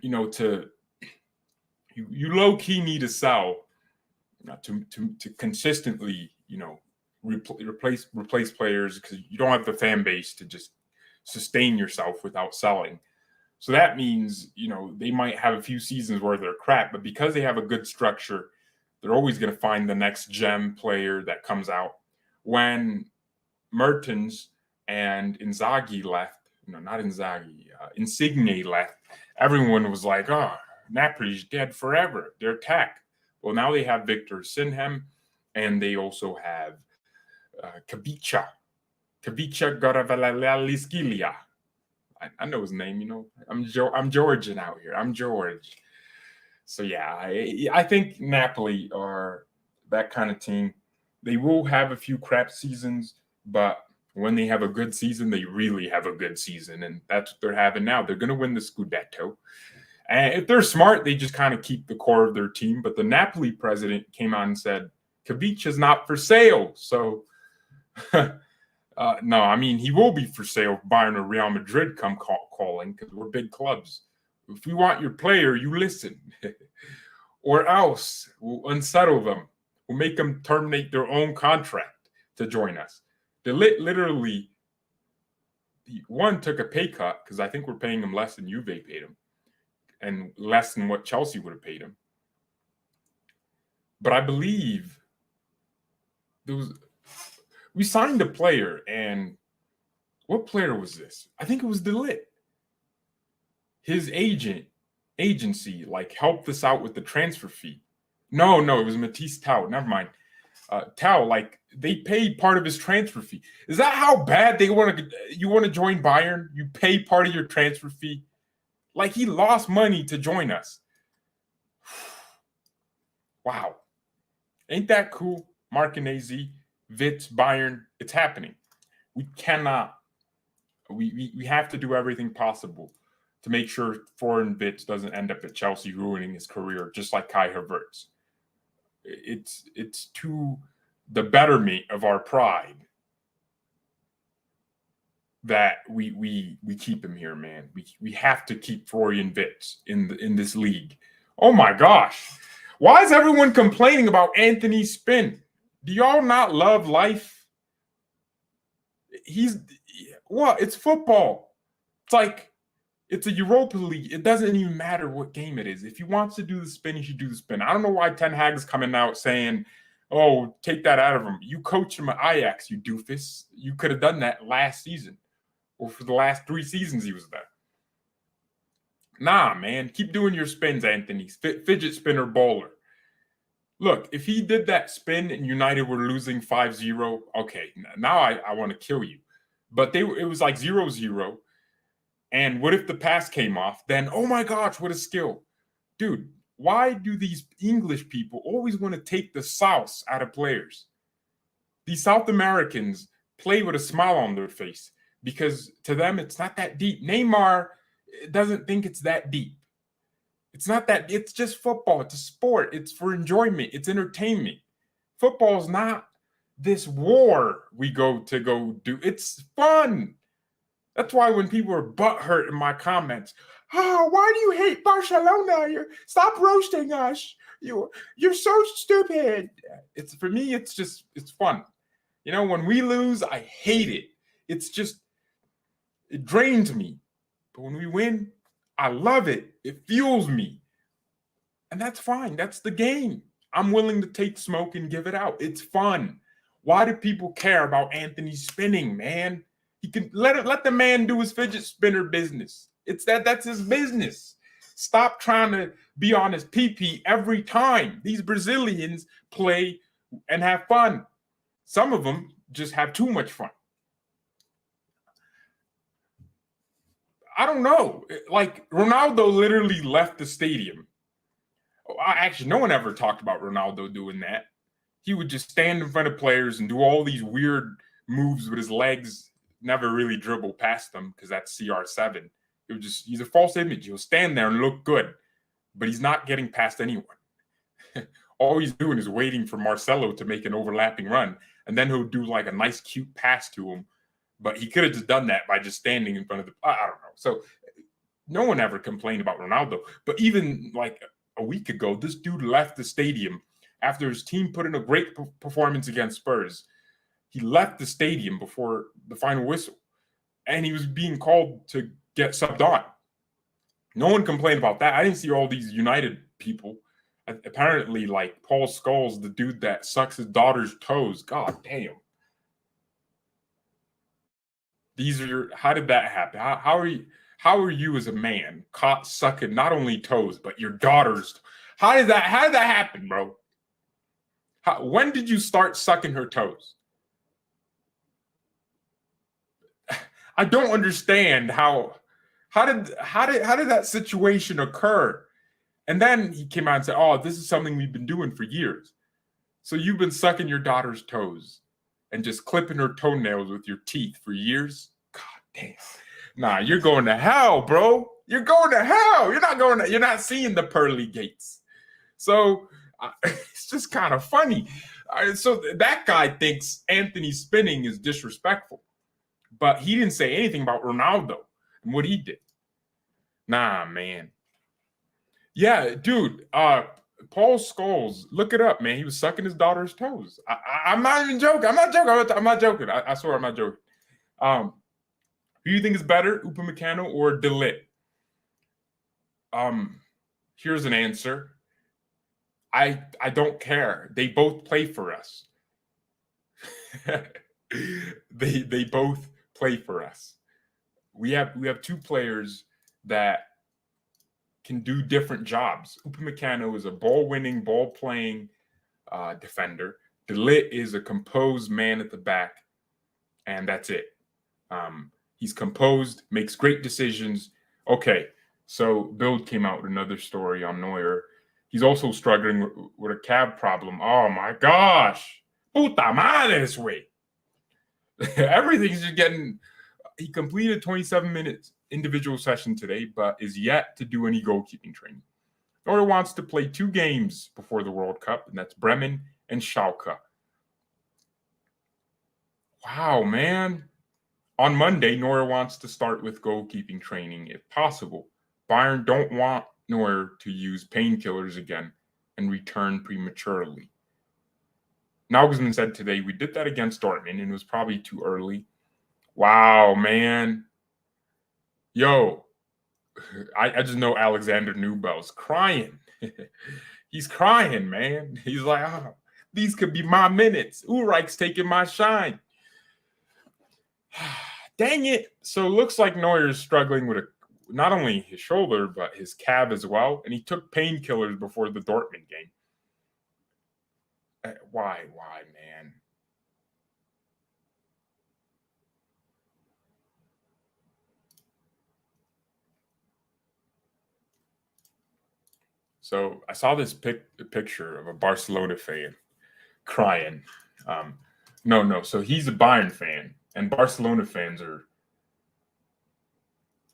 you low key need to sell to consistently, replace players because you don't have the fan base to just sustain yourself without selling. So that means, they might have a few seasons where they're crap, but because they have a good structure, they're always going to find the next gem player that comes out. When Mertens and Inzaghi left, not Inzaghi, Insigne left, everyone was like, oh, Napoli's dead forever. Their attack. Well, now they have Victor Sinhem, and they also have Kavica Goravalaliskilia. I know his name, I'm Georgian out here. I'm George. So yeah, I think Napoli are that kind of team. They will have a few crap seasons, but when they have a good season, they really have a good season, and that's what they're having now. They're going to win the Scudetto. And if they're smart, they just kind of keep the core of their team. But the Napoli president came out and said, Kavica's not for sale. So, no, I mean, he will be for sale if Bayern or Real Madrid come calling because we're big clubs. If we want your player, you listen. Or else we'll unsettle them. We'll make them terminate their own contract to join us. They literally, one took a pay cut because I think we're paying him less than Juve paid him and less than what Chelsea would have paid him. But I believe we signed a player and What player was this? I think it was Delit. His agency, like, helped us out with the transfer fee. No, it was Matisse Tau. Never mind. Tau, like, they paid part of his transfer fee. Is that how bad you want to join Bayern? You pay part of your transfer fee? Like, he lost money to join us. Wow. Ain't that cool? Martinez, Wirtz, Bayern, it's happening. We cannot. We have to do everything possible to make sure Florian Wirtz doesn't end up at Chelsea ruining his career, just like Kai Havertz. It's to the betterment of our pride that we keep him here, man. We have to keep Florian Wirtz in this league. Oh my gosh. Why is everyone complaining about Antony's spin? Do y'all not love life? It's football. It's like, it's a Europa League. It doesn't even matter what game it is. If he wants to do the spin, he should do the spin. I don't know why Ten Hag's coming out saying, oh, take that out of him. You coach him at Ajax, you doofus. You could have done that last season or for the last 3 seasons he was there. Nah, man. Keep doing your spins, Antony. Fidget spinner bowler. Look, if he did that spin and United were losing 5-0, okay, now I want to kill you. But it was like 0-0. And what if the pass came off? Then, oh my gosh, what a skill. Dude, why do these English people always want to take the sauce out of players? These South Americans play with a smile on their face because to them, it's not that deep. Neymar doesn't think it's that deep. It's not that. It's just football. It's a sport. It's for enjoyment. It's entertainment. Football is not this war we go do. It's fun. That's why when people are butthurt in my comments, oh, why do you hate Barcelona? Stop roasting us. You're so stupid. For me, it's fun. You know, when we lose, I hate it. It drains me. But when we win, I love it. It fuels me. And that's fine. That's the game. I'm willing to take smoke and give it out. It's fun. Why do people care about Antony spinning, man? He can let the man do his fidget spinner business. That's his business. Stop trying to be on his pee-pee every time. These Brazilians play and have fun. Some of them just have too much fun. I don't know. Like, Ronaldo literally left the stadium. Actually, no one ever talked about Ronaldo doing that. He would just stand in front of players and do all these weird moves with his legs, never really dribble past them because that's CR7. He's a false image. He'll stand there and look good, but he's not getting past anyone. All he's doing is waiting for Marcelo to make an overlapping run, and then he'll do like a nice, cute pass to him. But he could have just done that by just standing in front of I don't know. So no one ever complained about Ronaldo. But even like a week ago, this dude left the stadium after his team put in a great performance against Spurs. He left the stadium before the final whistle, and he was being called to get subbed on. No one complained about that. I didn't see all these United people. Apparently, like Paul Scholes, the dude that sucks his daughter's toes. God damn. How did that happen? How are you as a man caught sucking not only toes, but your daughter's? How did that happen, bro? When did you start sucking her toes? I don't understand how did that situation occur? And then he came out and said, oh, this is something we've been doing for years. So you've been sucking your daughter's toes and just clipping her toenails with your teeth for years? God damn. Nah, you're going to hell, bro. You're going to hell. You're not seeing the pearly gates. So it's just kind of funny. So that guy thinks Antony spinning is disrespectful. But he didn't say anything about Ronaldo and what he did. Nah, man. Yeah, dude. Paul Scholes, look it up, man. He was sucking his daughter's toes. I'm not even joking. I'm not joking. I swear I'm not joking. Who do you think is better, Upamecano or De Ligt? Here's an answer. I don't care. They both play for us. They both play for us. We have two players that can do different jobs. Upamecano is a ball-winning, ball-playing defender. De Ligt is a composed man at the back, and that's it. He's composed, makes great decisions. Okay, so Bild came out with another story on Neuer. He's also struggling with a calf problem. Oh, my gosh. Puta madre this way. Everything's just getting... He completed 27 minutes individual session today, but is yet to do any goalkeeping training. Neuer wants to play 2 games before the World Cup, and that's Bremen and Schalke. Wow, man. On Monday, Neuer wants to start with goalkeeping training if possible. Bayern don't want Neuer to use painkillers again and return prematurely. Nagelsmann said today, we did that against Dortmund, and it was probably too early. Wow, man. Yo, I just know Alexander Nubel's crying. He's crying, man. He's like, oh, these could be my minutes. Ulreich's taking my shine. Dang it. So it looks like Neuer is struggling with not only his shoulder, but his calf as well. And he took painkillers before the Dortmund game. Why, man? So I saw this picture of a Barcelona fan crying. No. So he's a Bayern fan, and Barcelona fans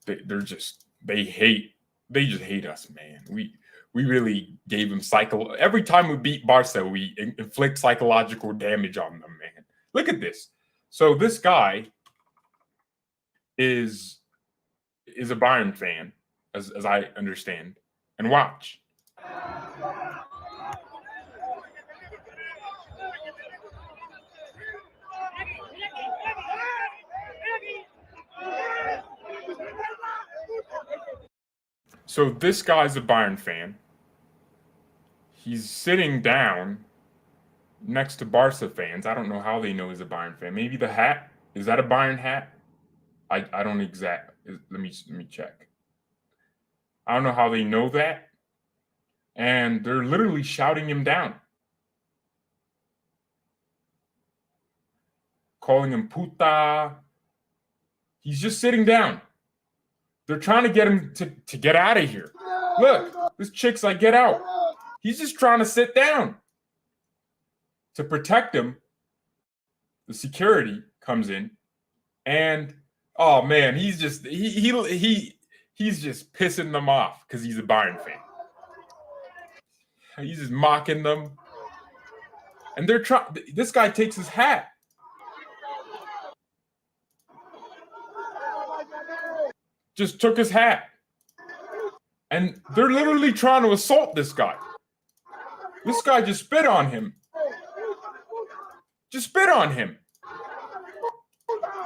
they just hate us, man. We really gave them every time we beat Barca, we inflict psychological damage on them, man. Look at this. So this guy is a Bayern fan, as I understand, and watch. So this guy's a Bayern fan. He's sitting down next to Barca fans. I don't know how they know he's a Bayern fan. Maybe the hat. Is that a Bayern hat? I don't exactly. Let me check. I don't know how they know that. And they're literally shouting him down. Calling him puta. He's just sitting down. They're trying to get him to get out of here. Look, this chick's like, get out. He's just trying to sit down. To protect him, the security comes in, and oh man, he's just he's just pissing them off because he's a Bayern fan. He's just mocking them, and they're trying. This guy takes his hat. Just took his hat. And they're literally trying to assault this guy. This guy just spit on him. Just spit on him.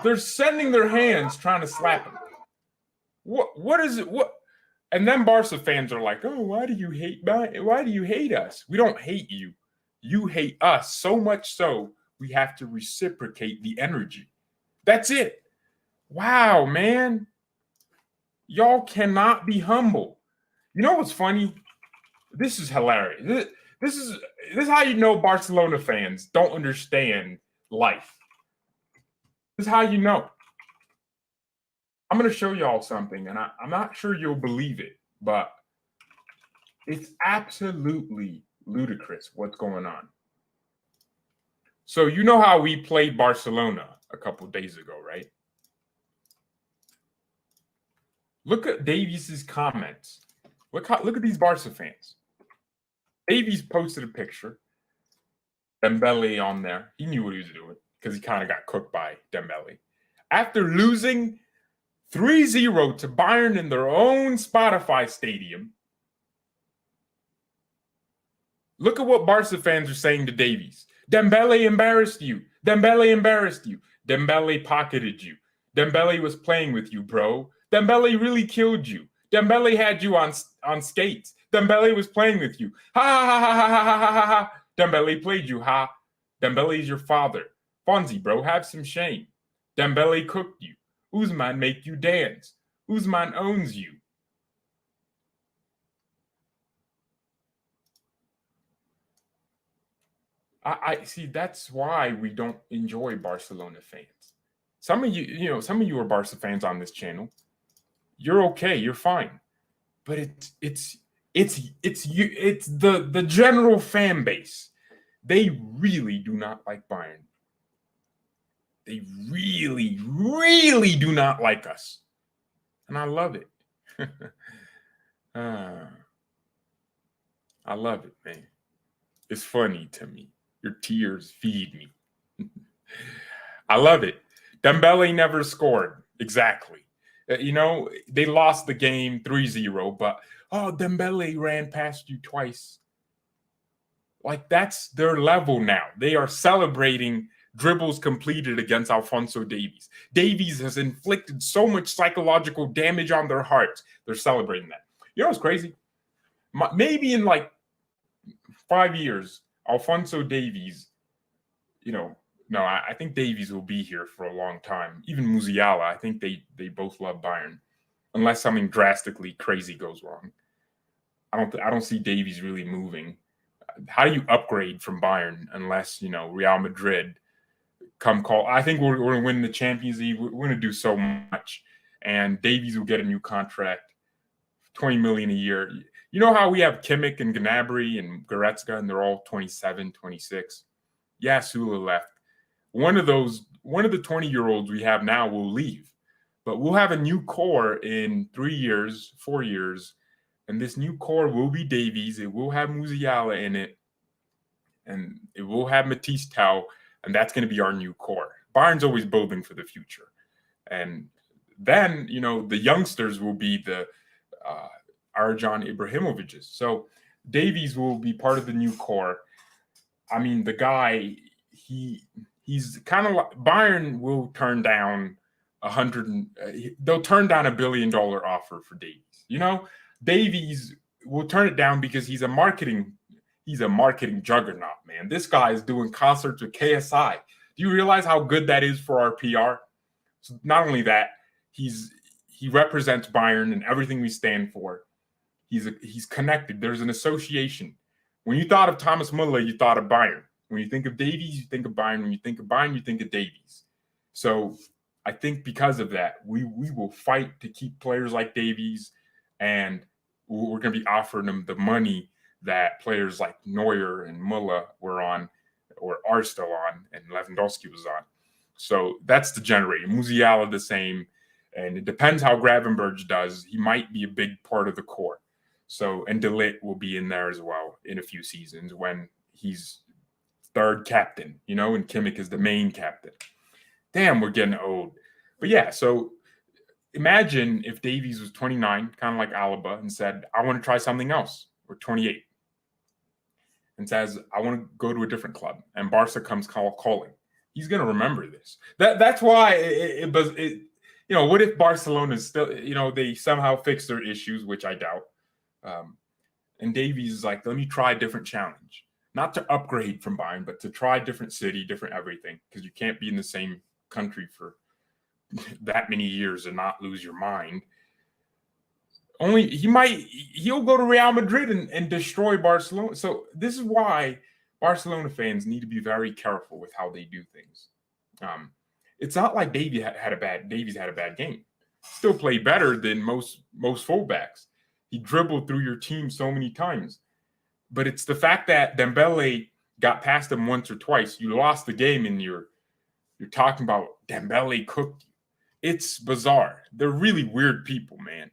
They're sending their hands trying to slap him. What is it? What? And then Barca fans are like, oh, why do you hate us? We don't hate you. You hate us so much so we have to reciprocate the energy. That's it. Wow, man. Y'all cannot be humble. You know what's funny? This is hilarious. This is how you know Barcelona fans don't understand life. This is how you know. I'm going to show y'all something, and I'm not sure you'll believe it, but it's absolutely ludicrous what's going on. So you know how we played Barcelona a couple days ago, right? Look at Davies' comments. Look at these Barca fans. Davies posted a picture. Dembele on there. He knew what he was doing because he kind of got cooked by Dembele. After losing 3-0 to Bayern in their own Spotify stadium, look at what Barca fans are saying to Davies. Dembele embarrassed you. Dembele embarrassed you. Dembele pocketed you. Dembele was playing with you, bro. Dembele really killed you. Dembele had you on skates. Dembele was playing with you. Ha ha ha ha ha ha ha ha. Dembele played you, ha. Dembele is your father. Fonzie, bro, have some shame. Dembele cooked you. Usman make you dance. Usman owns you. I see. That's why we don't enjoy Barcelona fans. Some of you are Barca fans on this channel. You're okay. You're fine. But it's the general fan base. They really do not like Bayern. They really, really do not like us. And I love it. I love it, man. It's funny to me. Your tears feed me. I love it. Dembele never scored. Exactly. They lost the game 3-0, but, Dembele ran past you twice. Like, that's their level now. They are celebrating dribbles completed against Alphonso Davies. Davies has inflicted so much psychological damage on their hearts. They're celebrating that. You know what's crazy? Maybe in like 5 years, Alphonso Davies, I think Davies will be here for a long time. Even Musiala, I think they both love Bayern, unless something drastically crazy goes wrong. I don't see Davies really moving. How do you upgrade from Bayern unless Real Madrid come call? I think we're going to win the Champions League. We're going to do so much, and Davies will get a new contract, 20 million a year. You know how we have Kimmich and Gnabry and Goretzka, and they're all 27, 26. Yeah, Sula left. One of the 20-year-olds we have now will leave, but we'll have a new core in 3 years, 4 years, and this new core will be Davies. It will have Musiala in it, and it will have Matisse Tau, and that's going to be our new core. Bayern's always building for the future, and then the youngsters will be the Arjan Ibrahimoviches. So Davies will be part of the new core. I mean, the guy, he's kind of like Bayern will turn down they'll turn down $1 billion offer for Davies. Davies will turn it down because he's a marketing juggernaut, man. This guy is doing concerts with KSI. Do you realize how good that is for our PR? So not only that, he represents Bayern and everything we stand for. He's connected. There's an association. When you thought of Thomas Muller, you thought of Bayern. When you think of Davies, you think of Bayern. When you think of Bayern, you think of Davies. So I think because of that, we will fight to keep players like Davies, and we're going to be offering them the money that players like Neuer and Muller were on, or are still on, and Lewandowski was on. So that's the generator. Musiala the same, and it depends how Gravenberch does. He might be a big part of the core. So, and De Ligt will be in there as well in a few seasons when he's third captain, and Kimmich is the main captain. Damn, we're getting old. But yeah, so imagine if Davies was 29, kind of like Alaba, and said, I want to try something else, or 28, and says, I want to go to a different club, and Barca comes calling. He's going to remember this. That's why what if Barcelona still, they somehow fix their issues, which I doubt. And Davies is like, let me try a different challenge. Not to upgrade from Bayern, but to try different city, different everything, because you can't be in the same country for that many years and not lose your mind. He'll go to Real Madrid and destroy Barcelona. So this is why Barcelona fans need to be very careful with how they do things. It's not like Davies had a bad game. Still played better than most fullbacks. He dribbled through your team so many times. But it's the fact that Dembele got past him once or twice. You lost the game, and you're talking about Dembele cooked you. It's bizarre. They're really weird people, man.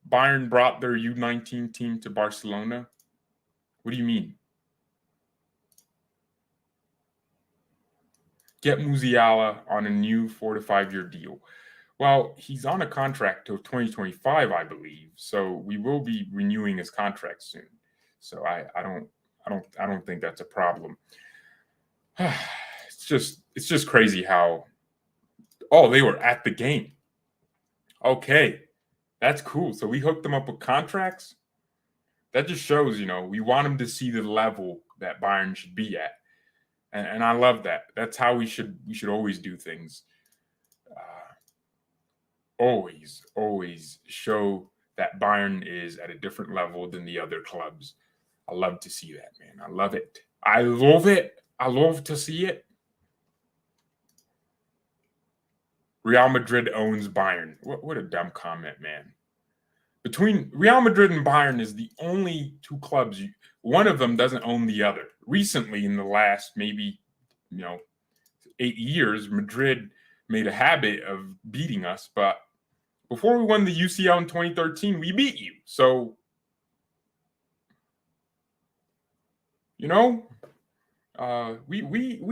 Bayern brought their U19 team to Barcelona. What do you mean? Get Musiala on a new 4 to 5 year deal. Well, he's on a contract till 2025, I believe. So we will be renewing his contract soon. So I don't think that's a problem. It's just crazy how. Oh, they were at the game. Okay, that's cool. So we hooked them up with contracts. That just shows, we want them to see the level that Bayern should be at. and I love that. That's how we should always do things. Always show that Bayern is at a different level than the other clubs. I love to see that, man. I love it. I love it. I love to see it. Real Madrid owns Bayern. What a dumb comment, man. Between Real Madrid and Bayern is the only two clubs. One of them doesn't own the other. Recently, in the last maybe 8 years, Madrid made a habit of beating us. But before we won the UCL in 2013, we beat you. So, we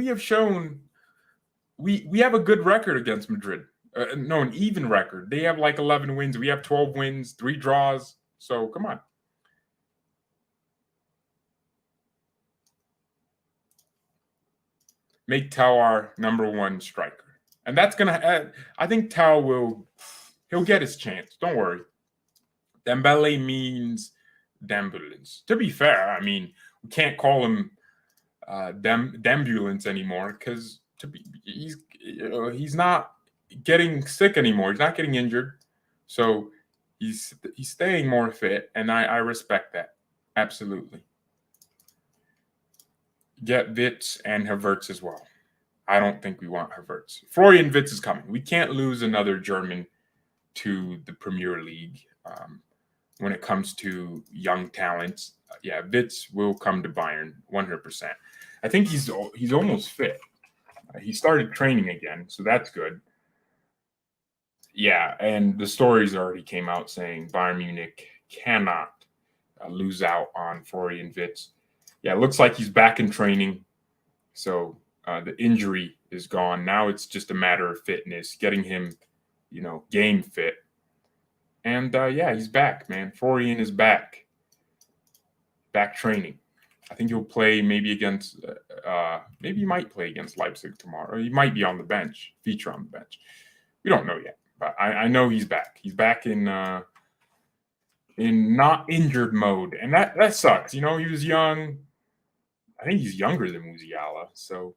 have shown we have a good record against Madrid. An even record. They have like 11 wins. We have 12 wins, 3 draws. So come on. Make Tell our number 1 striker. And that's going to, I think Tell he'll get his chance. Don't worry. Dembele means Dembulance. To be fair, I mean, we can't call him Dembulance anymore because he's not getting sick anymore. He's not getting injured. So he's staying more fit, and I respect that. Absolutely. Get Wirtz and Havertz as well. I don't think we want Havertz. Florian Wirtz is coming. We can't lose another German to the Premier League when it comes to young talents. Wirtz will come to Bayern 100%. I think he's almost fit. He started training again, so that's good. Yeah, and the stories already came out saying Bayern Munich cannot lose out on Florian Wirtz. Yeah, it looks like he's back in training. So the injury is gone. Now it's just a matter of fitness, getting him, game fit. And he's back, man. Florian is back. Back training. I think he'll play maybe against, maybe he might play against Leipzig tomorrow. He might be on the bench, feature on the bench. We don't know yet, but I know he's back. He's back in not injured mode, and that sucks. He was young. I think he's younger than Musiala, so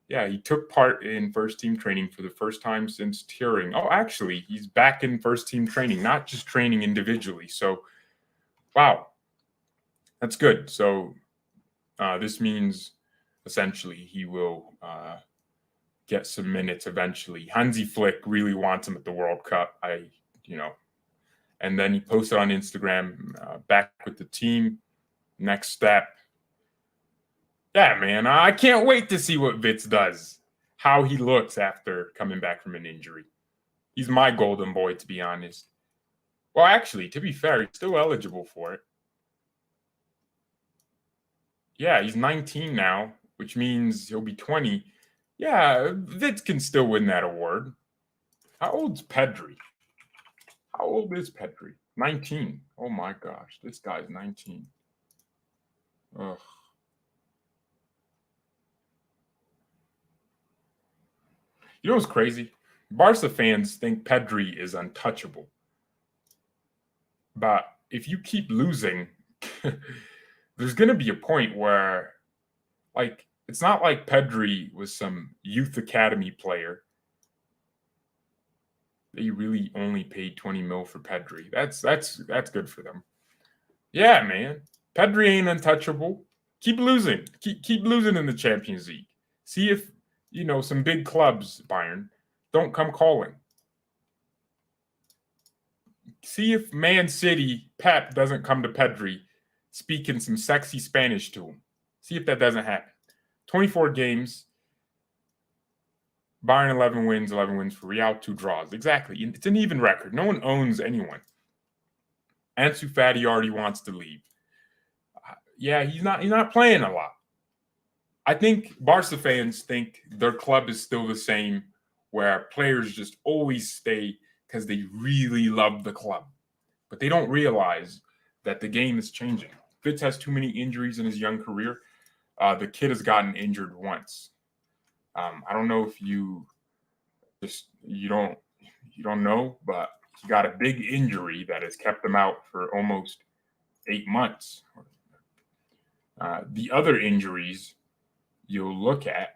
yeah, he took part in first team training for the first time since Turing. Oh, actually, he's back in first team training, not just training individually. So, wow, that's good. So this means essentially he will get some minutes eventually. Hansi Flick really wants him at the World Cup. And then he posted on Instagram, back with the team. Next step. Yeah, man, I can't wait to see what Wirtz does, how he looks after coming back from an injury. He's my golden boy, to be honest. Well, actually, to be fair, he's still eligible for it. Yeah, he's 19 now, which means he'll be 20. Yeah, Wirtz can still win that award. How old's Pedri? How old is Pedri? 19. Oh, my gosh. This guy's 19. Ugh. You know what's crazy? Barca fans think Pedri is untouchable. But if you keep losing, there's going to be a point where, it's not like Pedri was some youth academy player. They really only paid 20 mil for Pedri. That's good for them. Yeah, man. Pedri ain't untouchable. Keep losing. Keep losing in the Champions League. See if some big clubs, Bayern, don't come calling. See if Man City, Pep, doesn't come to Pedri speaking some sexy Spanish to him. See if that doesn't happen. 24 games. Bayern 11 wins for Real, 2 draws. Exactly. It's an even record. No one owns anyone. Ansu Fati already wants to leave. He's not playing a lot. I think Barca fans think their club is still the same, where players just always stay because they really love the club. But they don't realize that the game is changing. Wirtz has too many injuries in his young career. The kid has gotten injured once. I don't know if you don't know, but he got a big injury that has kept him out for almost 8 months. The other injuries, you'll look at,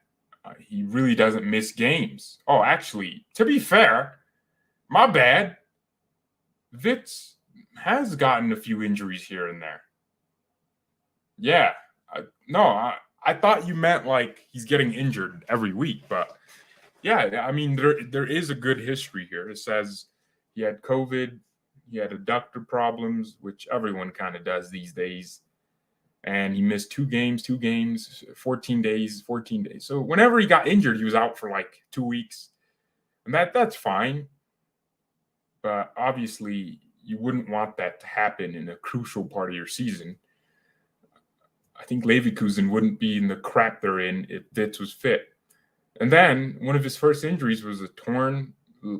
he really doesn't miss games. Oh, actually, to be fair, my bad. Wirtz has gotten a few injuries here and there. Yeah. I thought you meant like he's getting injured every week, but yeah, I mean, there is a good history here. It says he had COVID, he had adductor problems, which everyone kind of does these days. And he missed 2 games, 14 days. So whenever he got injured, he was out for like 2 weeks. And that's fine. But obviously, you wouldn't want that to happen in a crucial part of your season. I think Leverkusen wouldn't be in the crap they're in if Wirtz was fit. And then one of his first injuries was a torn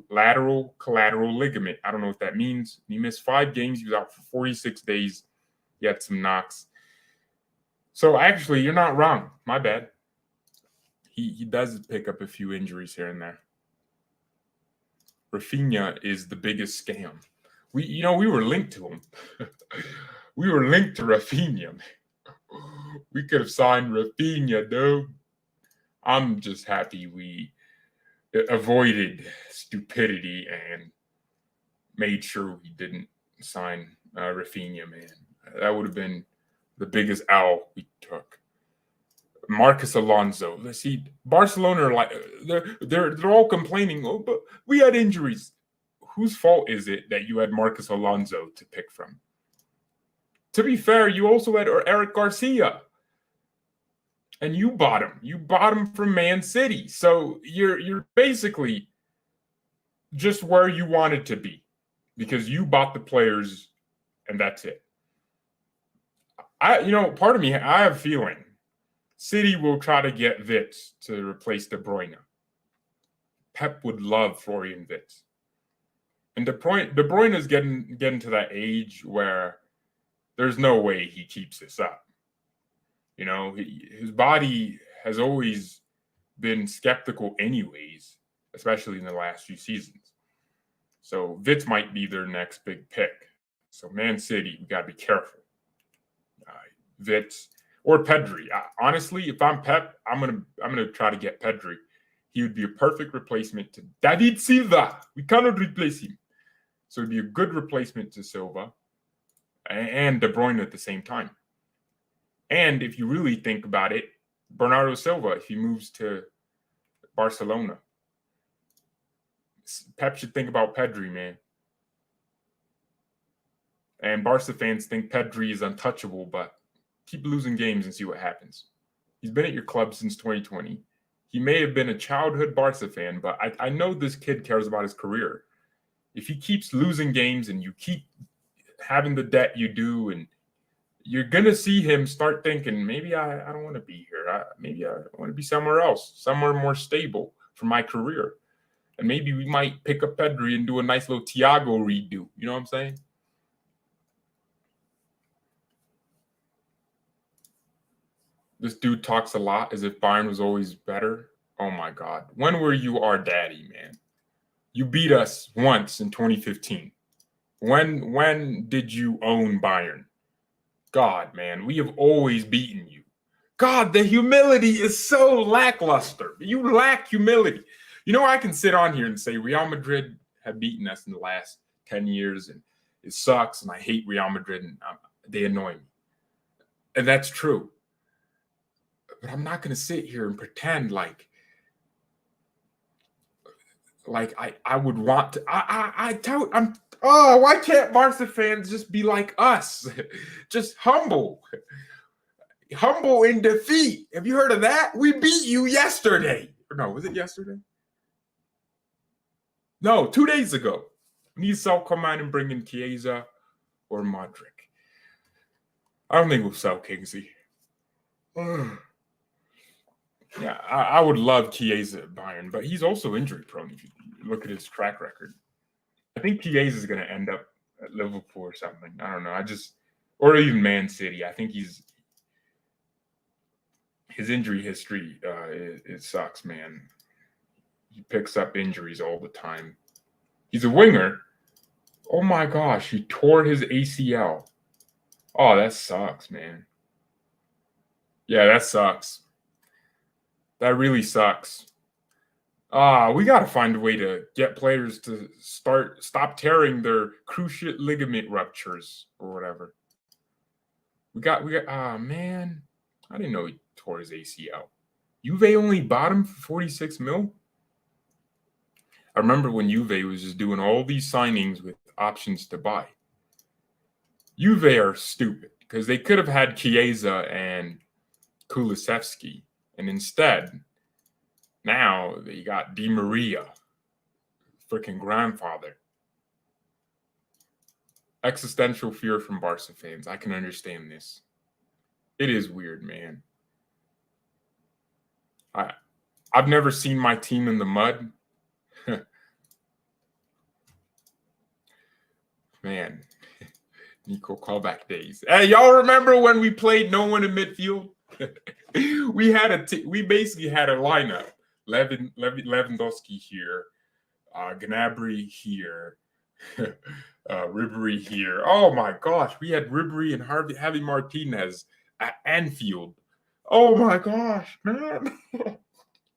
lateral collateral ligament. I don't know what that means. He missed 5 games. He was out for 46 days. He had some knocks. So actually, you're not wrong. My bad. He does pick up a few injuries here and there. Rafinha is the biggest scam. We were linked to him. We were linked to Rafinha. We could have signed Rafinha, dude. I'm just happy we avoided stupidity and made sure we didn't sign Rafinha, man. That would have been the biggest L we took. Marcus Alonso. Let's see. Barcelona are like they're all complaining. Oh, but we had injuries. Whose fault is it that you had Marcus Alonso to pick from? To be fair, you also had Eric Garcia. And you bought him. You bought him from Man City. So you're basically just where you wanted to be because you bought the players and that's it. Part of me, I have a feeling City will try to get Wirtz to replace De Bruyne. Pep would love Florian Wirtz. And De Bruyne is getting to that age where there's no way he keeps this up. His body has always been skeptical anyways, especially in the last few seasons. So Wirtz might be their next big pick. So Man City, we got to be careful. Wirtz or Pedri. Honestly, if I'm Pep, I'm gonna try to get Pedri. He would be a perfect replacement to David Silva. We cannot replace him. So it'd be a good replacement to Silva and De Bruyne at the same time. And if you really think about it, Bernardo Silva, if he moves to Barcelona, Pep should think about Pedri, man. And Barca fans think Pedri is untouchable, but keep losing games and see what happens. He's been at your club since 2020. He may have been a childhood Barca fan, but I know this kid cares about his career. If he keeps losing games and you keep having the debt you do, and you're going to see him start thinking, maybe I don't want to be here. Maybe I want to be somewhere else, somewhere more stable for my career. And maybe we might pick up Pedri and do a nice little Thiago redo. You know what I'm saying? This dude talks a lot as if Bayern was always better. Oh, my God. When were you our daddy, man? You beat us once in 2015. When did you own Bayern? God, man, we have always beaten you. God, the humility is so lackluster. You lack humility. I can sit on here and say Real Madrid have beaten us in the last 10 years, and it sucks, and I hate Real Madrid, and they annoy me. And that's true. But I'm not going to sit here and pretend like I would want to. Why can't Barca fans just be like us? Just humble in defeat. Have you heard of that? We beat you yesterday. Or no, was it yesterday? No, 2 days ago. We need to come out and bring in Chiesa or Modric. I don't think we'll sell Kingsley. Yeah, I would love Chiesa at Bayern, but he's also injury prone if you look at his track record. I think Chiesa is going to end up at Liverpool or something. I don't know. Or even Man City. I think his injury history, it sucks, man. He picks up injuries all the time. He's a winger. Oh my gosh, he tore his ACL. Oh, that sucks, man. Yeah, that sucks. That really sucks. We got to find a way to get players to stop tearing their cruciate ligament ruptures or whatever. Man, I didn't know he tore his ACL. Juve only bought him for 46 mil. I remember when Juve was just doing all these signings with options to buy. Juve are stupid because they could have had Chiesa and Kulusevski, and instead, now they got Di Maria, freaking grandfather. Existential fear from Barca fans. I can understand this. It is weird, man. I've never seen my team in the mud. Man, Nico callback days. Hey, y'all remember when we played no one in midfield? We basically had a lineup. Lewandowski here, Gnabry here, Ribery here. Oh my gosh, we had Ribery and Javi Martinez at Anfield. Oh my gosh, man.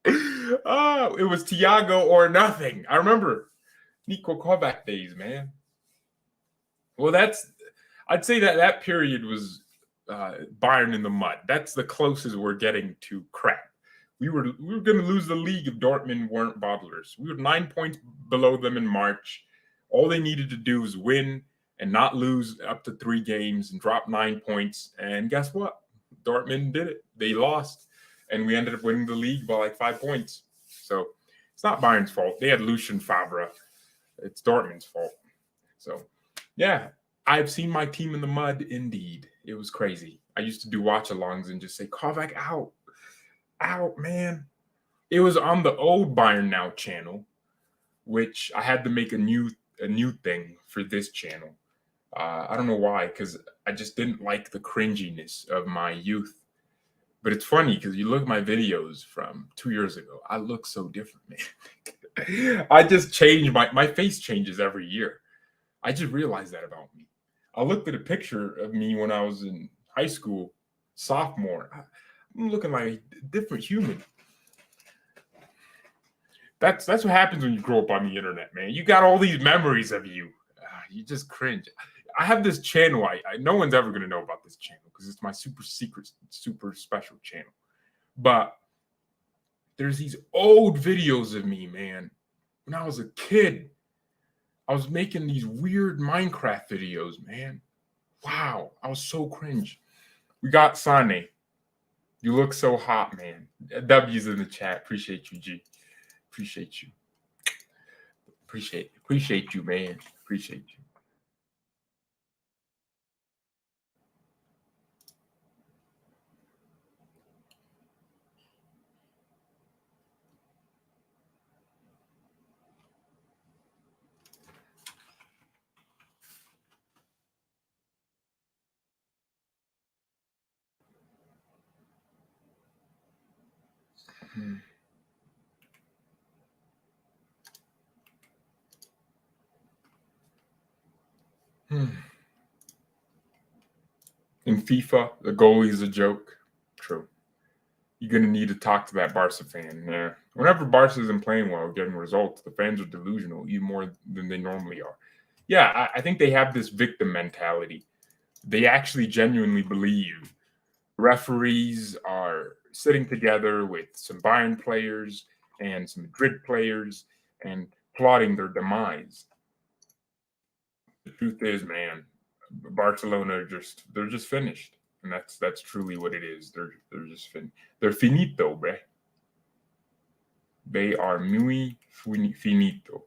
It was Thiago or nothing. I remember Nico callback days, man. Well, I'd say that period was Bayern in the mud. That's the closest we're getting to crap. We were going to lose the league if Dortmund weren't bottlers. We were 9 points below them in March. All they needed to do was win and not lose up to 3 games and drop 9 points. And guess what? Dortmund did it. They lost. And we ended up winning the league by like 5 points. So it's not Bayern's fault. They had Lucien Favre. It's Dortmund's fault. So, yeah, I've seen my team in the mud indeed. It was crazy. I used to do watch-alongs and just say, Kovac out. Out, man. It was on the old Bayern Now channel, which I had to make a new thing for this channel. I don't know why, because I just didn't like the cringiness of my youth. But it's funny because you look at my videos from 2 years ago. I look so different, man. I just change. My face changes every year. I just realized that about me. I looked at a picture of me when I was in high school, sophomore. I'm looking like a different human. That's what happens when you grow up on the internet, man. You got all these memories of you. You just cringe. I have this channel. No one's ever going to know about this channel because it's my super secret, super special channel. But there's these old videos of me, man. When I was a kid, I was making these weird Minecraft videos, man. Wow, I was so cringe. We got Sane. You look so hot, man. W's in the chat. Appreciate you, G. Appreciate you. Appreciate you, man. Appreciate you. In FIFA, the goalie is a joke. True. You're going to need to talk to that Barca fan. Yeah. Whenever Barca isn't playing well, getting results, the fans are delusional even more than they normally are. Yeah, I think they have this victim mentality. They actually genuinely believe referees are sitting together with some Bayern players and some Madrid players and plotting their demise. The truth is, man, Barcelona they're just finished, and that's truly what it is. They're just they're finito, bre. They are muy finito.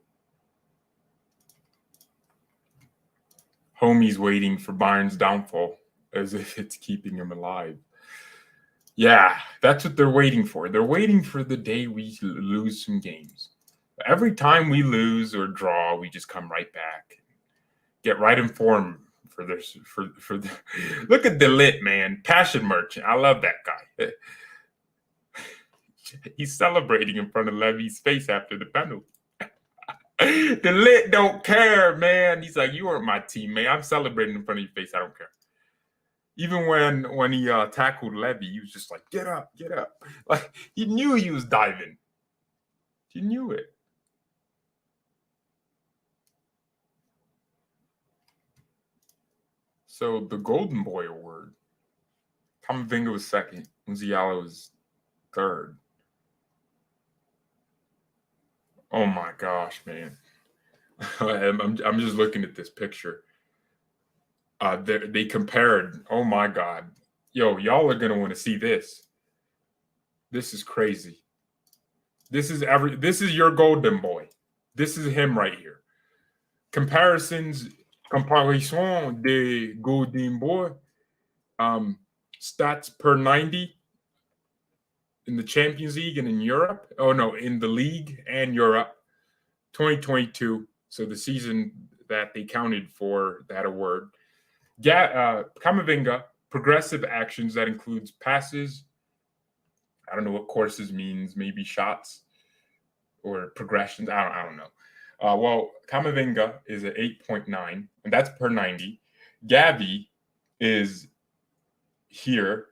Homie's waiting for Bayern's downfall as if it's keeping him alive. Yeah, that's what they're waiting for. They're waiting for the day we lose some games. Every time we lose or draw, we just come right back, get right in form for this. Look at Delit, man, passion merchant. I love that guy. He's celebrating in front of Levy's face after the penalty. Delit don't care, man. He's like, you weren't my teammate. I'm celebrating in front of your face. I don't care. Even when he tackled Levy, he was just like, get up, get up. Like, he knew he was diving. He knew it. So the Golden Boy Award. Camavinga was second. Musiala was third. Oh my gosh, man. I'm just looking at this picture. They compared. Oh my God. Yo, y'all are going to want to see this. This is crazy. This is your Golden Boy. This is him right here. Comparisons, comparison de Golden Boy. Stats per 90 in the Champions League and in Europe. Oh no, in the league and Europe. 2022. So the season that they counted for that award. Camavinga, progressive actions that includes passes. I don't know what courses means. Maybe shots or progressions. I don't know. Well, Camavinga is at 8.9, and that's per 90. Gavi is here,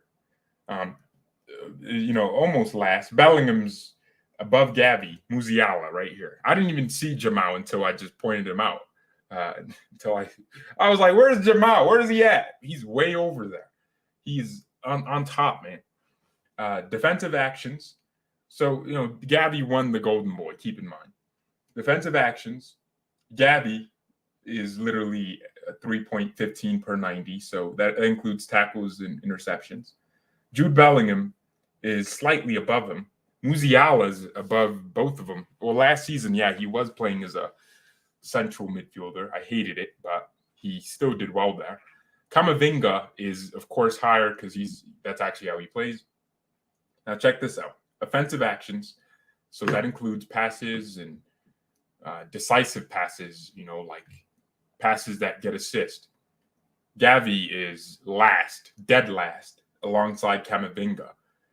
almost last. Bellingham's above Gavi. Musiala right here. I didn't even see Jamal until I just pointed him out. Until I was like, where's Jamal? Where is he at? He's way over there. He's on top, man. Defensive actions. So, Gavi won the Golden Boy, keep in mind. Defensive actions, Gavi is literally 3.15 per 90. So that includes tackles and interceptions. Jude Bellingham is slightly above him. Musiala is above both of them. Well, last season, yeah, he was playing as a central midfielder. I hated it, but he still did well there. Camavinga is, of course, higher because that's actually how he plays. Now, check this out. Offensive actions. So that includes passes and decisive passes, like passes that get assist. Gavi is last, dead last, alongside Camavinga.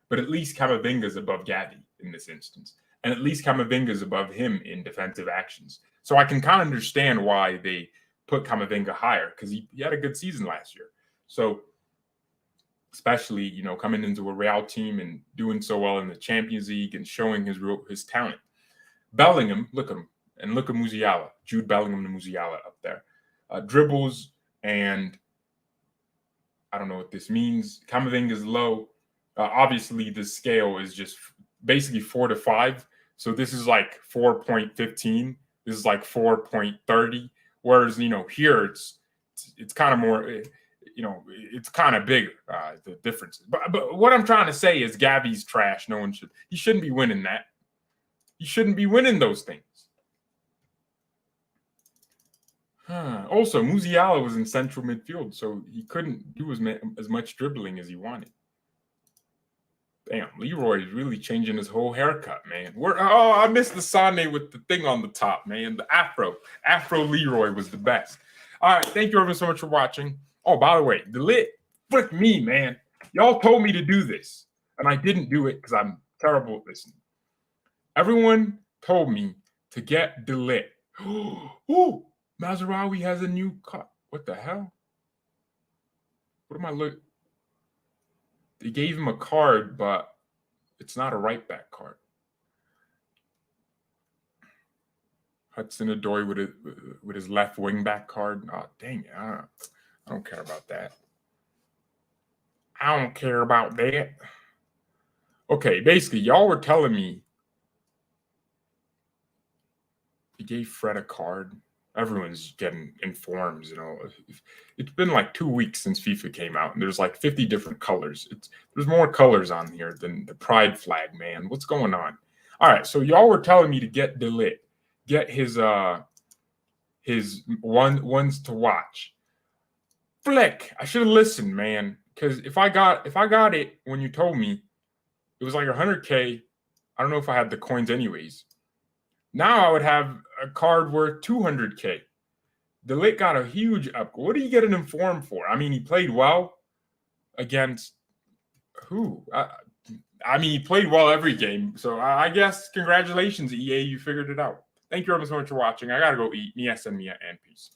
But at least Camavinga is above Gavi in this instance. And at least Camavinga is above him in defensive actions. So I can kind of understand why they put Camavinga higher, because he had a good season last year. So especially, coming into a Real team and doing so well in the Champions League and showing his talent. Bellingham, look at him. And look at Musiala, Jude Bellingham and Musiala up there. Dribbles, and I don't know what this means. Camavinga is low. Obviously, the scale is just basically 4 to 5. So this is like 4.15. This is like 4.30. Whereas, here it's kind of more, it's kind of bigger, the differences. But what I'm trying to say is Gavi's trash. He shouldn't be winning that. He shouldn't be winning those things. Also, Musiala was in central midfield, so he couldn't do as much dribbling as he wanted. Damn, Leroy is really changing his whole haircut, man. I missed the Sane with the thing on the top, man. The Afro. Afro Leroy was the best. All right, thank you everyone so much for watching. Oh, by the way, delete. Frick me, man. Y'all told me to do this, and I didn't do it because I'm terrible at listening. Everyone told me to get delete. Ooh. Mazraoui has a new car. What the hell? What am I looking? They gave him a card, but it's not a right back card. Hudson-Odoi with his left wing back card. Oh, dang it. I don't care about that. I don't care about that. Okay, basically, y'all were telling me they gave Fred a card. Everyone's getting informed, It's been like 2 weeks since FIFA came out, and there's like 50 different colors. There's more colors on here than the pride flag, man. What's going on? All right, so y'all were telling me to get delete, get his ones to watch. Flick, I should have listened, man. Because if I got it when you told me, it was like 100K. I don't know if I had the coins anyways. Now I would have a card worth 200K. DeLicht got a huge up. What are you getting informed for? I mean, he played well against who? I mean, he played well every game. So I guess congratulations, EA. You figured it out. Thank you everyone so much for watching. I got to go eat. Mia, and peace.